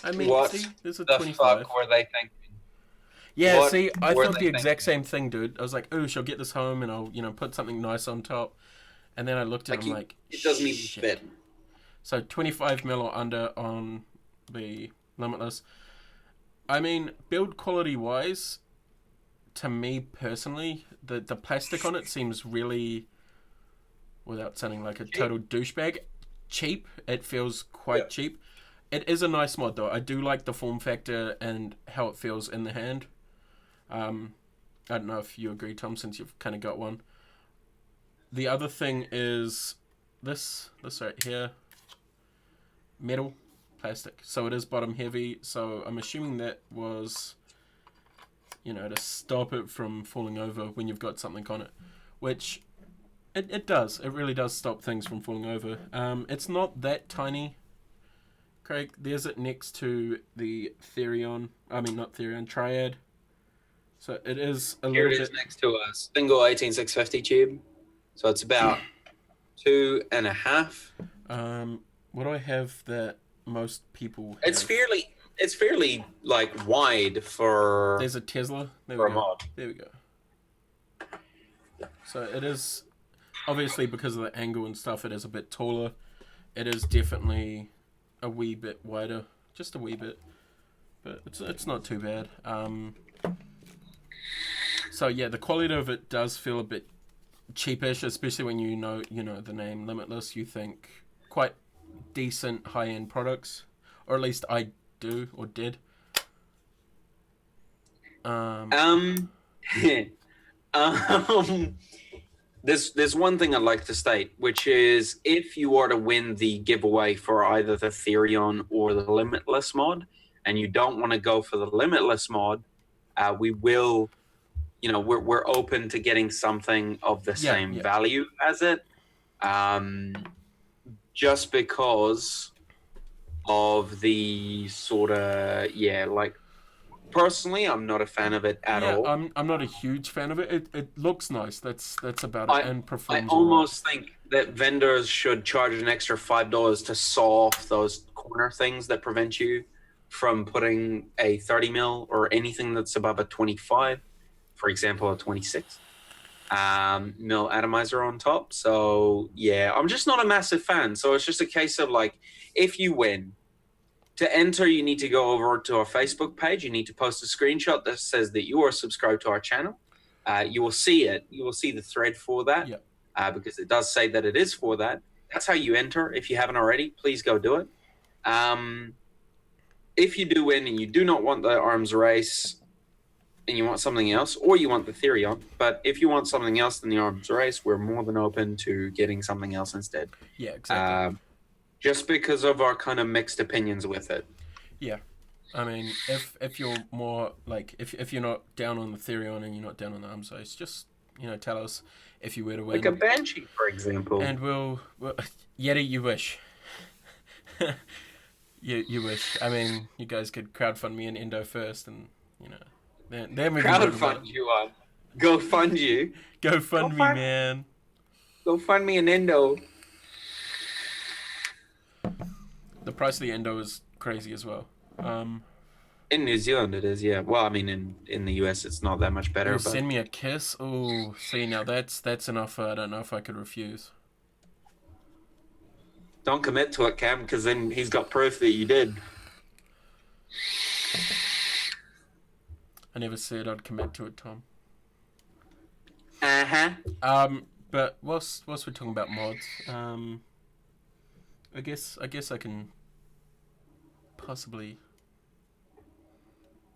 I mean, What see, there's a the 25. fuck were they thinking? Yeah, What see, I were thought they the exact same thing, dude. I was like, "Ooh, she'll get this home, and I'll, put something nice on top." And then I looked at it, I'm like, it doesn't even shit. fit. So 25 mil or under on the Limitless. I mean, build quality wise, to me personally, the plastic on it seems really, without sounding like a total douchebag, cheap. It feels quite cheap. It is a nice mod though. I do like the form factor and how it feels in the hand. I don't know if you agree, Tom, since you've kind of got one. The other thing is this right here. Metal, plastic. So it is bottom heavy. So I'm assuming that was, to stop it from falling over when you've got something on it. Which it does. It really does stop things from falling over. It's not that tiny. Craig, there's it next to the Therion. I mean, not Therion, Triad. So it is a Here little it bit... is next to a single 18650 tube. So it's about 2.5. What do I have that most people have? It's fairly like wide for. There's a Tesla. There for we a go. mod. There we go. So it is, obviously because of the angle and stuff, it is a bit taller. It is definitely a wee bit wider, just a wee bit, but it's not too bad. So yeah, the quality of it does feel a bit cheapish, especially when you know the name Limitless. You think quite decent high-end products, or at least I do or did. There's one thing I'd like to state, which is if you are to win the giveaway for either the Therion or the Limitless mod, and you don't want to go for the Limitless mod, we will, we're open to getting something of the same value as it, just because of the sort of personally, I'm not a fan of it at all. I'm not a huge fan of it. It looks nice. That's about it. And performs. I almost think that vendors should charge an extra $5 to saw off those corner things that prevent you from putting a 30 mil or anything that's above a 25, for example, a 26. mil atomizer on top. So yeah, I'm just not a massive fan. So it's just a case of like, if you win, to enter, you need to go over to our Facebook page. You need to post a screenshot that says that you are subscribed to our channel. You will see it. You will see the thread for that. Yep. Because it does say that it is for that. That's how you enter. If you haven't already, please go do it. If you do win and you do not want the arms race and you want something else, or you want the theory on, but if you want something else than the arms race, we're more than open to getting something else instead. Yeah, exactly. Just because of our kind of mixed opinions with it. Yeah. I mean, if you're more like if you're not down on the Therion and you're not down on the arms race, just tell us if you were to win. Like a Banshee, for example. And we'll Yeti, you wish. you wish. I mean, you guys could crowdfund me an Endo first, and then we can crowdfund you on. Go fund you. Go fund me, man. Go fund me an Endo. The price of the Endo is crazy as well. In New Zealand it is, yeah. Well, I mean, in the US it's not that much better. But... Send me a kiss. Oh, see, now that's an offer I don't know if I could refuse. Don't commit to it, Cam, because then he's got proof that you did. I never said I'd commit to it, Tom. But whilst we're talking about mods, I guess I can possibly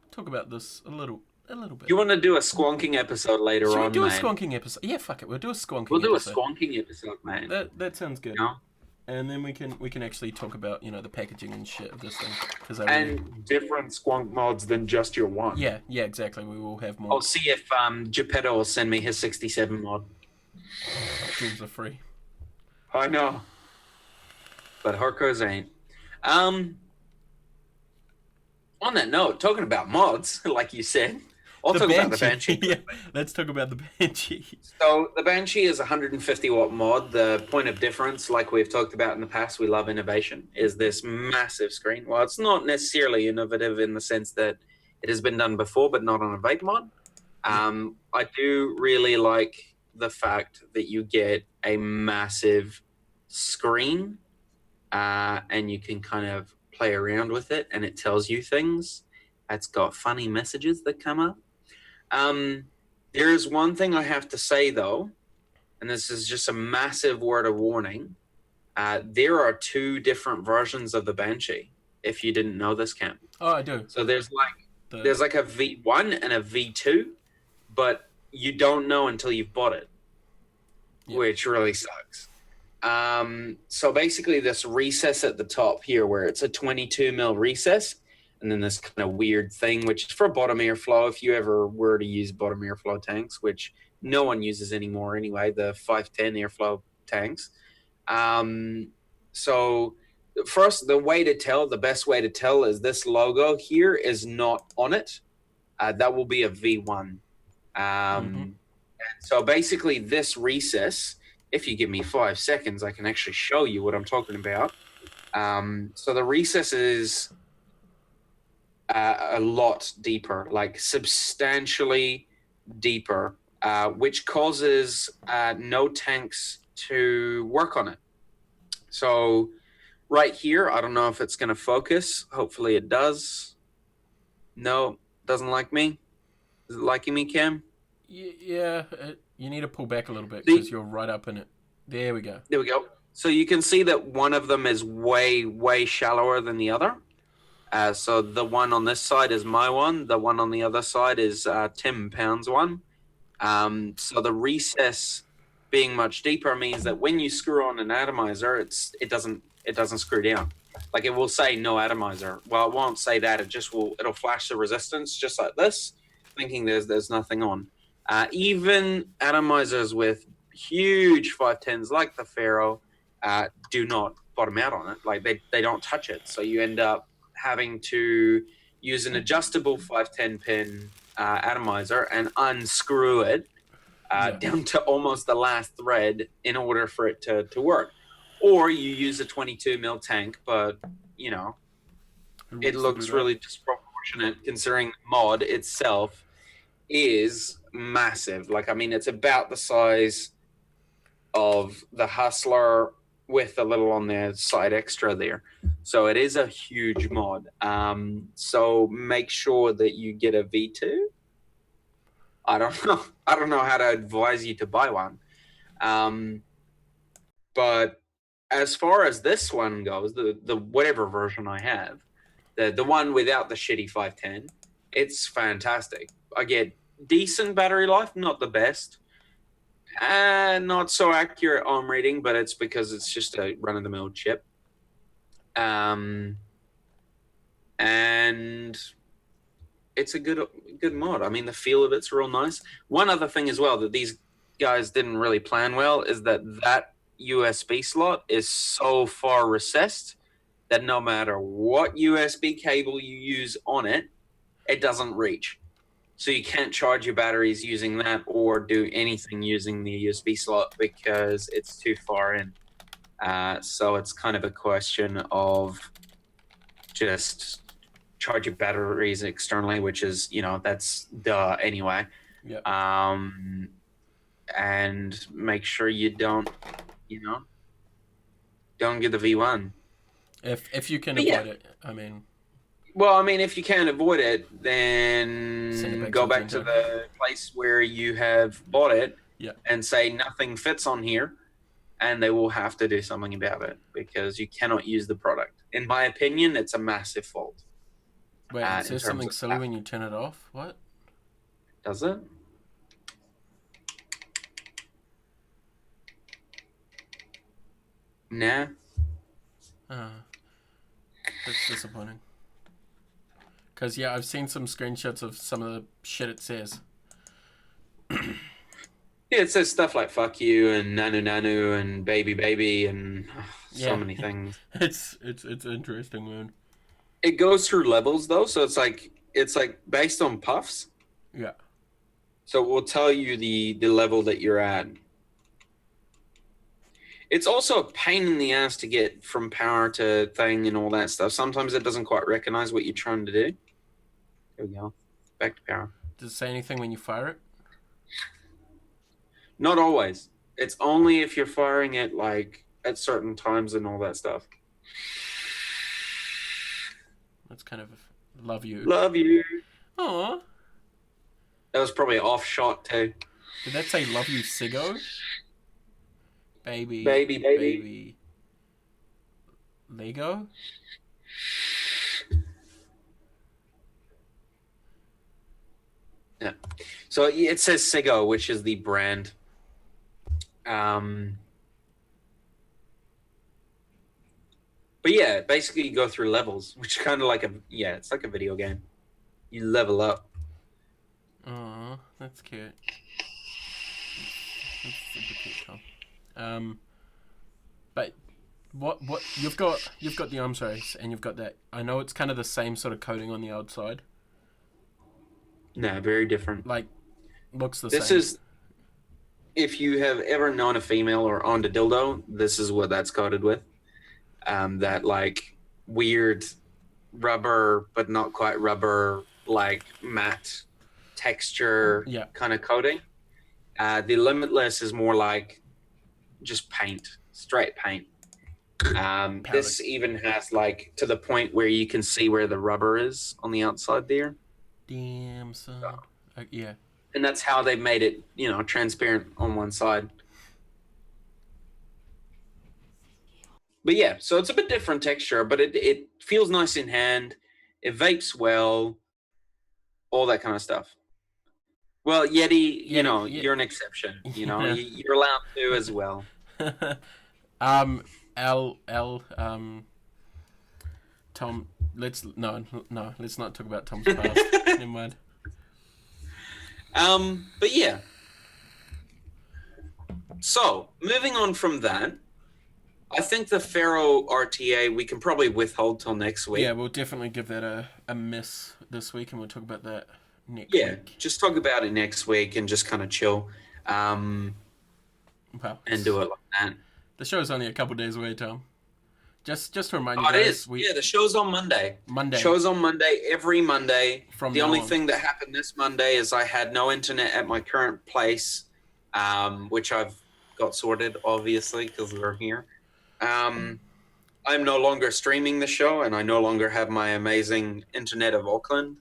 talk about this a little bit. You want to do a squonking episode later on, Should we do man? a squonking episode? Yeah, fuck it. We'll do a squonking. We'll do a squonking episode, man. That sounds good. You know? And then we can actually talk about the packaging and shit of this thing different squonk mods than just your one. Yeah, exactly. We will have more. I'll see if Geppetto will send me his 67 mod. Dreams are free. I know. But Harco's ain't. On that note, talking about mods, like you said, I'll talk about the Banshee. Yeah, let's talk about the Banshee. So the Banshee is a 150 watt mod. The point of difference, like we've talked about in the past, we love innovation, is this massive screen. Well, it's not necessarily innovative in the sense that it has been done before, but not on a vape mod. I do really like the fact that you get a massive screen and you can kind of play around with it and it tells you things. It's got funny messages that come up. There is one thing I have to say though, and this is just a massive word of warning. There are two different versions of the Banshee, if you didn't know this, Cam. Oh, I do. So there's like a V1 and a V2, but you don't know until you've bought it, which really sucks. So basically this recess at the top here where it's a 22 mil recess, and then this kind of weird thing, which is for bottom airflow. If you ever were to use bottom airflow tanks, which no one uses anymore anyway, the 510 airflow tanks. So first, the best way to tell is this logo here is not on it. That will be a V1. And so basically this recess, if you give me 5 seconds, I can actually show you what I'm talking about. So the recess is a lot deeper, like substantially deeper, which causes no tanks to work on it. So right here, I don't know if it's going to focus. Hopefully it does. No, doesn't like me. Is it liking me, Cam? Yeah, you need to pull back a little bit because you're right up in it. There we go. There we go. So you can see that one of them is way, way shallower than the other. So the one on this side is my one. The one on the other side is Tim Pound's one. So the recess being much deeper means that when you screw on an atomizer, it doesn't screw down. Like it will say no atomizer. Well, it won't say that. It'll flash the resistance just like this, thinking there's nothing on. Even atomizers with huge 510s like the Pharaoh do not bottom out on it. Like they don't touch it. So you end up having to use an adjustable 510 pin atomizer and unscrew it down to almost the last thread in order for it to work. Or you use a 22 mil tank, but it looks really disproportionate considering the mod itself is massive. Like, I mean, it's about the size of the Hustler with a little on the side extra there. So it is a huge mod. So make sure that you get a V2. I don't know. I don't know how to advise you to buy one. But as far as this one goes, the whatever version I have, the one without the shitty 510, it's fantastic. I get decent battery life, not the best. Not so accurate on reading, but it's because it's just a run-of-the-mill chip. And it's a good mod. I mean, the feel of it's real nice. One other thing as well that these guys didn't really plan well is that USB slot is so far recessed that no matter what USB cable you use on it, it doesn't reach. So you can't charge your batteries using that or do anything using the USB slot because it's too far in. So it's kind of a question of just charge your batteries externally, which is, that's duh anyway. Yep. And make sure you don't get the V1. If you can avoid it, I mean. Well, I mean, if you can't avoid it, Send then it go back back to to the the place where you have bought it Yeah. and say nothing fits on here, and they will have to do something about it because you cannot use the product. In my opinion, it's a massive fault. Wait, in is there terms something of silly that. when you turn it off? What? Does it? Nah. That's disappointing. Because, yeah, I've seen some screenshots of some of the shit it says. Yeah, it says stuff like "fuck you" and "nanu nanu" and "baby baby" and so many things. It's interesting, man. It goes through levels though, so it's like based on puffs. Yeah. So it will tell you the level that you're at. It's also a pain in the ass to get from power to thing and all that stuff. Sometimes it doesn't quite recognize what you're trying to do. There we go. Back to power. Does it say anything when you fire it? Not always. It's only if you're firing it like at certain times and all that stuff. That's kind of love you. Love you. Aw. That was probably off shot too. Did that say love you, Siggo? Baby. Baby, baby. Baby. Lego? Yeah. So it says Siggo, which is the brand. But yeah, basically you go through levels, which is kind of like it's like a video game. You level up. Aw, that's cute. That's super cute, Tom. But what you've got the arms race and you've got that. I know it's kind of the same sort of coating on the outside. No, very different. Like, looks the This same. is, if you have ever known a female or owned a dildo, this is what that's coated with. That like weird rubber, but not quite rubber, like matte texture kind of coating. The Limitless is more like just paint, straight paint. This even has like to the point where you can see where the rubber is on the outside there. Damn, son. Yeah. And that's how they made it, transparent on one side. But yeah, so it's a bit different texture, but it feels nice in hand. It vapes well, all that kind of stuff. Well, Yeti, you're an exception. You're allowed to as well. Tom, let's not talk about Tom's past. Never mind. But yeah. So, moving on from that, I think the Faro RTA we can probably withhold till next week. Yeah, we'll definitely give that a miss this week, and we'll talk about that next week. Yeah, just talk about it next week and just kind of chill. And do it like that. The show's only a couple days away, Tom. Just to remind you Oh, it guys, is. Yeah, the show's on Monday. Monday Show's on Monday, every Monday. from The now only on. thing that happened this Monday is I had no internet at my current place, which I've got sorted, obviously, because we're here. I'm no longer streaming the show, and I no longer have my amazing internet of Auckland.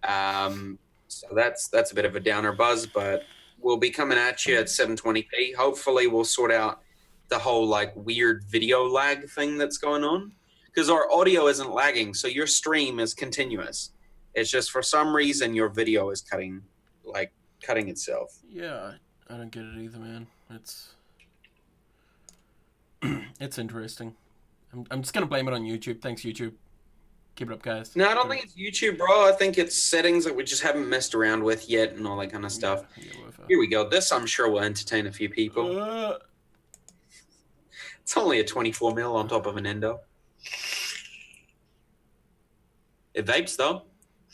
So that's a bit of a downer buzz, but we'll be coming at you at 720p. Hopefully, we'll sort out the whole like weird video lag thing that's going on, because our audio isn't lagging, so your stream is continuous. It's just for some reason your video is cutting itself. Yeah, I don't get it either, man. It's interesting. I'm just gonna blame it on YouTube. Thanks, YouTube. Keep it up, guys. No, I don't think it's YouTube, bro. I think it's settings that we just haven't messed around with yet and all that kind of stuff. Here we go. This, I'm sure, will entertain a few people. It's only a 24 mil on top of an endo. It vapes, though.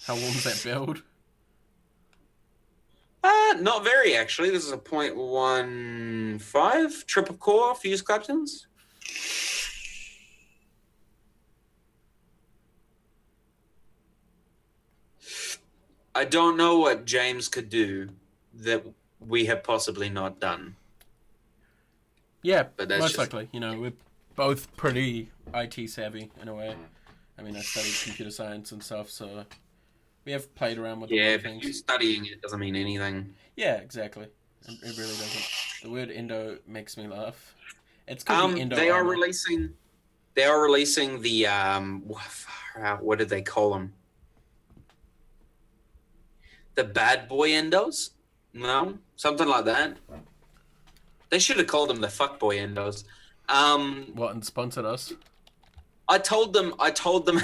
How warm's that build? Not very, actually. This is a 0.15 triple core fuse Claptons. I don't know what James could do that we have possibly not done. Yeah, But that's most just- likely. You know, we're both pretty IT savvy in a way. I mean, I studied computer science and stuff, so we have played around with a lot Yeah, of but you things. studying it doesn't mean anything. Yeah, exactly. It really doesn't. The word endo makes me laugh. It's called the endo. They are armor. releasing. They are releasing the what did they call them? The bad boy endos? No, something like that. They should have called them the fuckboy endos. What, and sponsored us? I told them I told them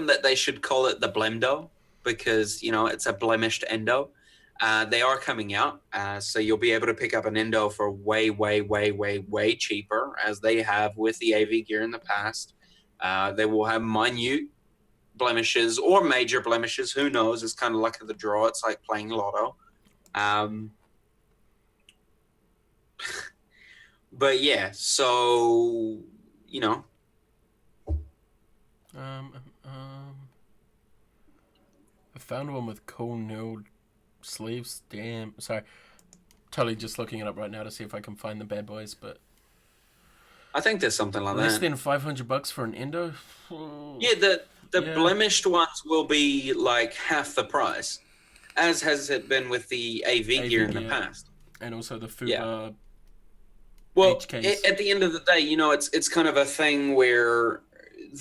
that they should call it the Blemdo because, you know, it's a blemished endo. They are coming out, so you'll be able to pick up an endo for way, way, way, way, way cheaper, as they have with the AV gear in the past. They will have minute blemishes or major blemishes. Who knows? It's kind of luck of the draw. It's like playing lotto. But yeah, so, you know. I found one with cool nude sleeves. Damn. Sorry. Totally just looking it up right now to see if I can find the bad boys, but I think there's something like less that. than $500 for an endo? Yeah, the Yeah. blemished ones will be like half the price, as has it been with the AV gear in the gear. past. And also the Fuba. Yeah. Well, HKs. at the end of the day, you know, it's kind of a thing where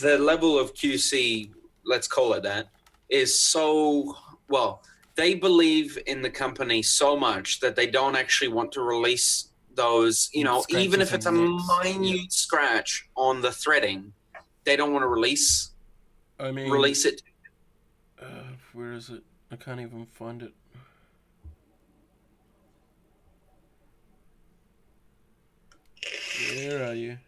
the level of QC, let's call it that, is so, well, they believe in the company so much that they don't actually want to release those, you know, even if it's a Scratches and nicks, minute scratch on the threading, they don't want to release it. Where is it? I can't even find it. Where are you?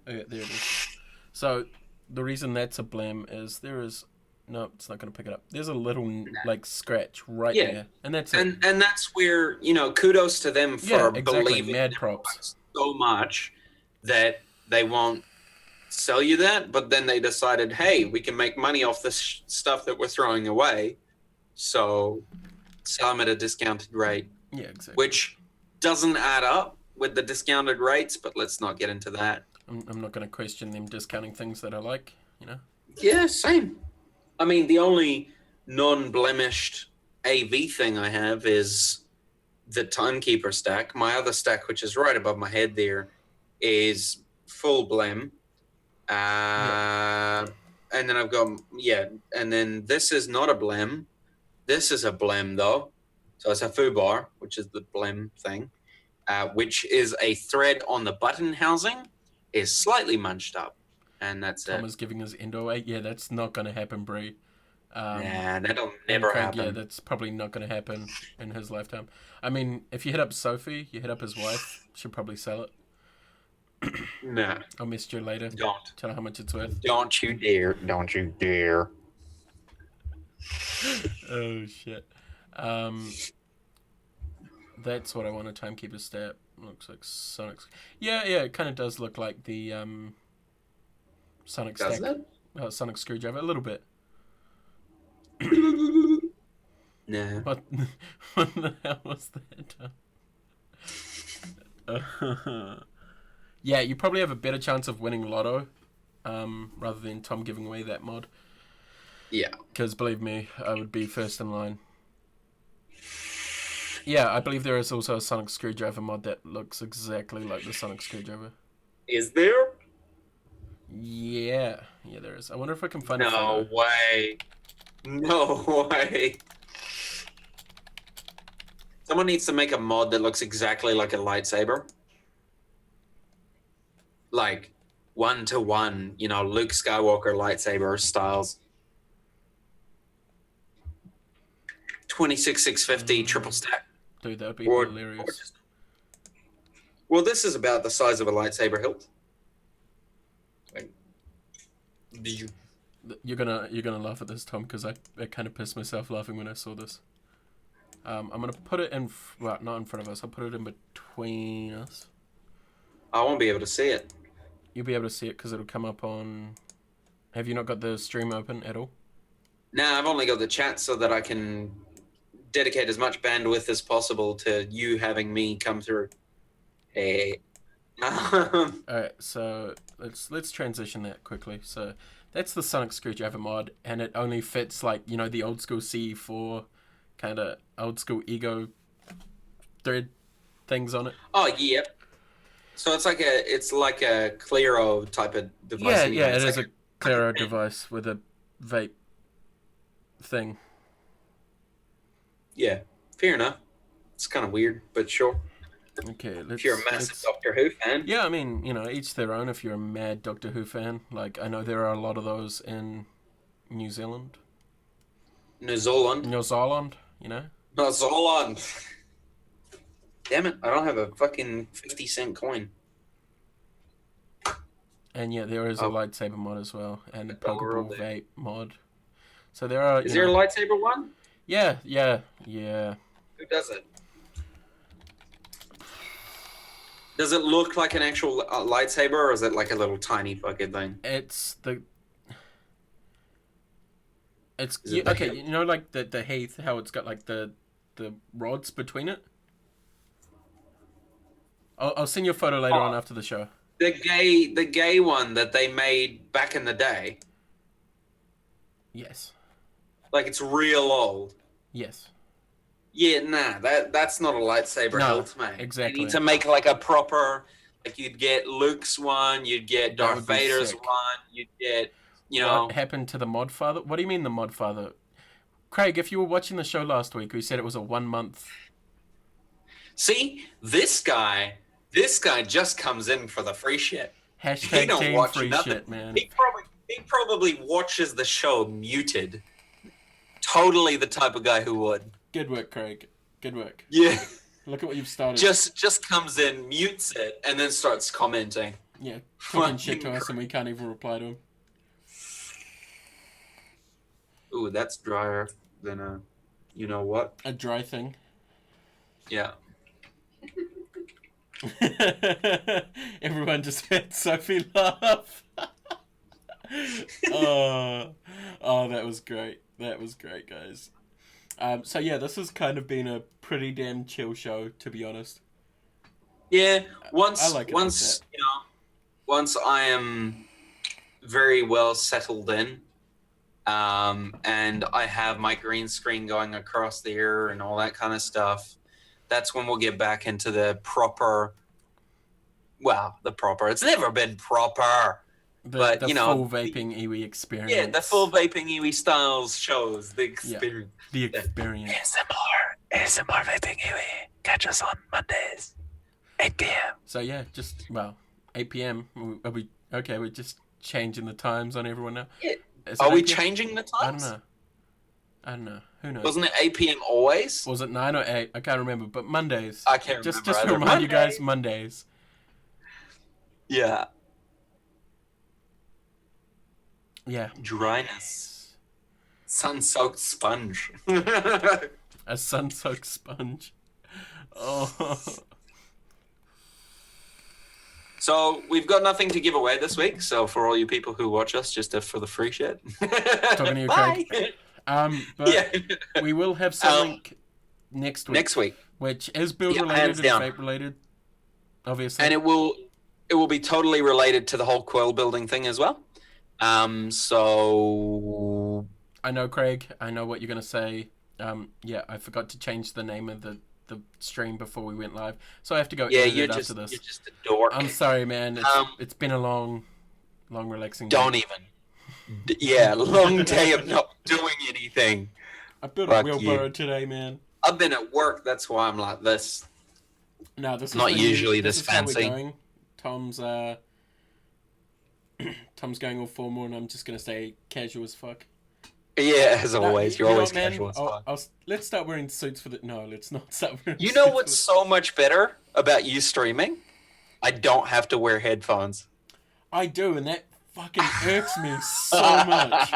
Okay, there it is. So, the reason that's a blem is there is... No, it's not going to pick it up. There's a little, like, scratch right Yeah. there. And that's it. And that's where, you know, kudos to them for Yeah, exactly. believing Mad in their props. products so much that they won't sell you that, but then they decided, hey, we can make money off this stuff that we're throwing away, so sell them at a discounted rate, Yeah, exactly. which doesn't add up with the discounted rates, but let's not get into that. I'm not going to question them discounting things that I like, you know? Yeah, same. I mean, the only non-blemished AV thing I have is the Timekeeper stack. My other stack, which is right above my head there, is full blem. And then I've got, and then this is not a blem. This is a blem, though. So it's a foobar, which is the blem thing, which is a thread on the button housing, is slightly munched up. And that's Tom it. is giving his endo away. Yeah, that's not going to happen, Bree. Nah, that'll And never Craig, happen. Yeah, that's probably not going to happen in his lifetime. I mean, if you hit up Sophie, you hit up his wife, she'll probably sell it. Nah, I'll message her later. don't. Tell her how much it's worth. Don't you dare. Don't you dare. Oh, shit. That's what I want, a Timekeeper stat. Looks like Sonic's. Yeah, it kind of does look like the Sonic Doesn't stack. it? Sonic screwdriver, a little bit. No. What the hell was that? Yeah, you probably have a better chance of winning Lotto, rather than Tom giving away that mod. Yeah. Because believe me, I would be first in line. Yeah, I believe there is also a Sonic screwdriver mod that looks exactly like the Sonic screwdriver. Is there? Yeah, there is. I wonder if I can find a photo. No way. No way. Someone needs to make a mod that looks exactly like a lightsaber. Like 1-to-1, Luke Skywalker lightsaber styles. 26,650 triple stack. Dude, that would be Or hilarious. Well, this is about the size of a lightsaber hilt. Like, You're gonna laugh at this, Tom, because I kind of pissed myself laughing when I saw this. I'm gonna put it in, not in front of us. I'll put it in between us. I won't be able to see it. You'll be able to see it because it'll come up on. Have you not got the stream open at all? Nah, I've only got the chat so that I can dedicate as much bandwidth as possible to you having me come through. Hey. All right, so let's transition that quickly. So that's the Sonic screwdriver mod, and it only fits like the old school C4 kind of old school ego thread things on it. Oh, yeah. So it's like a Clearo type of device. Yeah, it is a Claro device with a vape thing. Yeah, fair enough. It's kind of weird, but sure. Okay, If you're a massive Doctor Who fan. Yeah, I mean, each their own. If you're a mad Doctor Who fan, like I know there are a lot of those in New Zealand. New Zealand. New Zealand, New Zealand. Damn it, I don't have a fucking 50-cent coin. And yeah, there is a lightsaber mod as well, and a Pokeball vape mod. So there are. Is there a lightsaber one? Yeah. Who does it? Does it look like an actual lightsaber, or is it like a little tiny fucking thing? It's the. It's Is it okay. the- Like the Heath, how it's got like the rods between it. I'll send you a photo later on after the show. The gay one that they made back in the day. Yes. Like it's real old. Yes. Yeah, nah, that's not a lightsaber hilt, mate. Exactly. You need to make like a proper, like you'd get Luke's one, you'd get That would Darth be Vader's sick. one, you'd get, What happened to the mod father? What do you mean the mod father? Craig, if you were watching the show last week, we said it was a 1 month. See, this guy just comes in for the free shit. He Hashtag don't team watch free nothing. shit, man. He probably watches the show muted. Totally the type of guy who would. Good work, Craig. Good work. Yeah. Look at what you've started. Just comes in, mutes it, and then starts commenting. Yeah, talking shit to us and we can't even reply to him. Ooh, that's drier than a, you know what? A dry thing. Yeah. Everyone just heard Sophie laugh. Oh, that was great. That was great, guys. So yeah, this has kind of been a pretty damn chill show, to be honest. Yeah. I Once like it once like once I am very well settled in, and I have my green screen going across the air and all that kind of stuff, that's when we'll get back into the proper. Well, the proper. It's never been proper. But, The full Vaping Iwi experience. Yeah, the full Vaping Iwi styles shows the experience. The experience. ASMR Vaping Iwi. Catch us on Mondays, 8 p.m. So yeah, just 8 p.m. Are we okay? We're just changing the times on everyone now. Yeah. Is it Are we 8 p.m.? changing the times? I don't know. Who knows? Wasn't it 8 p.m. always? Was it 9 or 8? I can't remember. But Mondays. I can't Just remember. to either. remind you guys, Mondays. Yeah. Yeah. Dryness. Sun-soaked sponge. A sun-soaked sponge. Oh. So we've got nothing to give away this week. So for all you people who watch us, just for the free shit. Talking to you, Bye. Craig. But Yeah. we will have something next week. Next week, which is build Yeah, related hands and down. vape related, obviously. and it will be totally related to the whole coil building thing as well. So I know, Craig. I know what you're gonna say. Yeah, I forgot to change the name of the stream before we went live, so I have to go yeah, edit you're it just after this. you're just a dork. I'm sorry, man. It's been a long, relaxing day. Don't even. Yeah, long day of not doing anything. I built Fuck a wheelbarrow today, man. I've been at work. That's why I'm like this. No, this is Not the usually this this is how fancy. we're going. Tom's Tom's going all formal, and I'm just gonna stay casual as fuck. Yeah, as No, always, you you're know always what, man? casual as fuck. Let's start wearing suits for the. No, let's not start wearing. You know suits what's for so much better about you streaming? I don't have to wear headphones. I do, and that fucking irks me so much.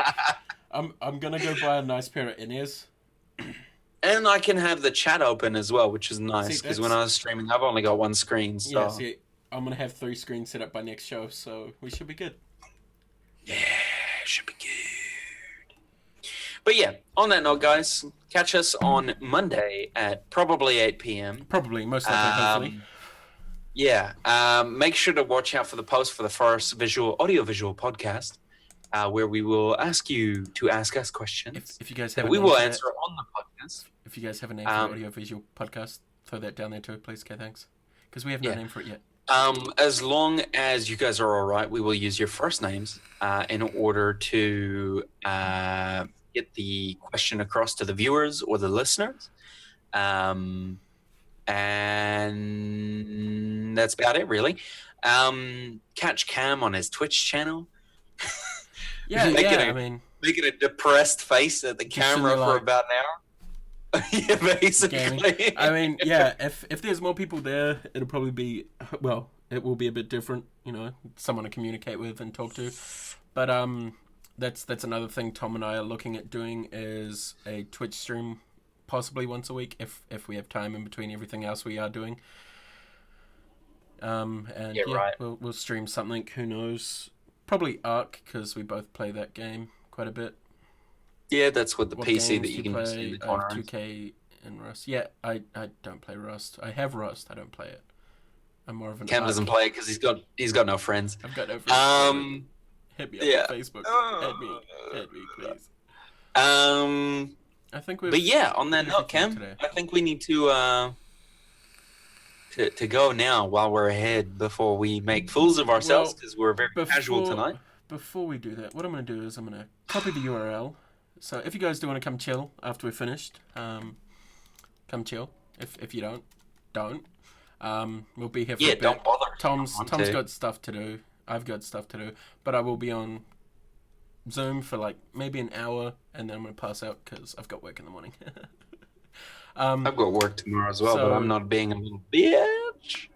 I'm gonna go buy a nice pair of in-ears. And I can have the chat open as well, which is nice because when that's- I was streaming, I've only got one screen. So Yeah, see, I'm gonna have 3 screens set up by next show, so we should be good. yeah, should be good. But yeah, on that note, guys, catch us on Monday at probably 8 p.m. Probably, most likely, hopefully. Yeah, make sure to watch out for the post for the first audiovisual podcast, where we will ask you to ask us questions If you guys have that a we name will for that- answer on the podcast. If you guys have a name for the audio-visual podcast, throw that down there too, please. Okay, thanks. Because we have no Yeah. name for it yet. As long as you guys are all right, we will use your first names in order to get the question across to the viewers or the listeners. And that's about it, really. Catch Cam on his Twitch channel. Yeah, I mean, Making a depressed face at the Just sitting camera there for like- about an hour. Yeah, basically. I mean, yeah. If there's more people there, it'll probably be it will be a bit different. You know, someone to communicate with and talk to. But that's another thing Tom and I are looking at doing is a Twitch stream, possibly once a week if we have time in between everything else we are doing. And Yeah, right. we'll stream something. Who knows? Probably Ark because we both play that game quite a bit. Yeah, that's what the What PC games that do you can just see in the I have corner. 2K and Rust. Yeah, I don't play Rust. I have Rust. I don't play it. I'm more of an. Cam doesn't play it because he's got no friends. I've got no friends. Um, Hit me up yeah. on Facebook. Add me, please. I think we've. But yeah, on that did note, everything Cam, today. I think we need to go now while we're ahead before we make fools of ourselves Well, because we're very casual tonight. Before we do that, what I'm going to do is I'm going to copy the URL. So if you guys do want to come chill after we're finished, come chill. If you don't. We'll be here for a Yeah, bit. don't bother. Tom's Want to. got stuff to do. I've got stuff to do. But I will be on Zoom for like maybe an hour, and then I'm going to pass out because I've got work in the morning. I've got work tomorrow as well, but so- I'm not being a little bitch.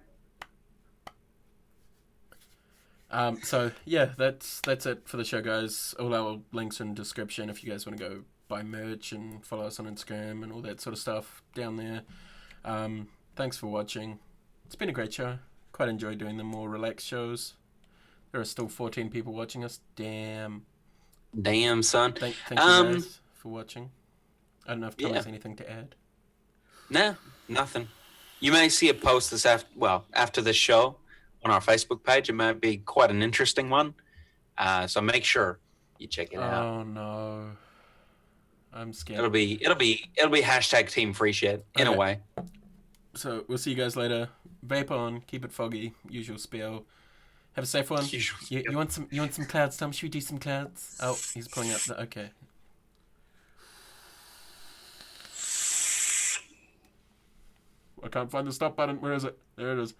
So yeah, that's it for the show, guys. All our links in the description if you guys want to go buy merch and follow us on Instagram and all that sort of stuff down there. Thanks for watching. It's been a great show. Quite enjoyed doing the more relaxed shows. There are still 14 people watching us. Damn. Damn, son. Thank you guys for watching. I don't know if Tom Yeah. has anything to add. Nah, nothing. You may see a post after this show on our Facebook page. It might be quite an interesting one. So make sure you check it out. Oh no. I'm scared. It'll be hashtag team free shit in a Okay. way. So we'll see you guys later. Vape on, keep it foggy, usual spiel. Have a safe one. Usual You spiel. want some clouds, Tom? Should we do some clouds? Oh, he's pulling up the okay. I can't find the stop button. Where is it? There it is.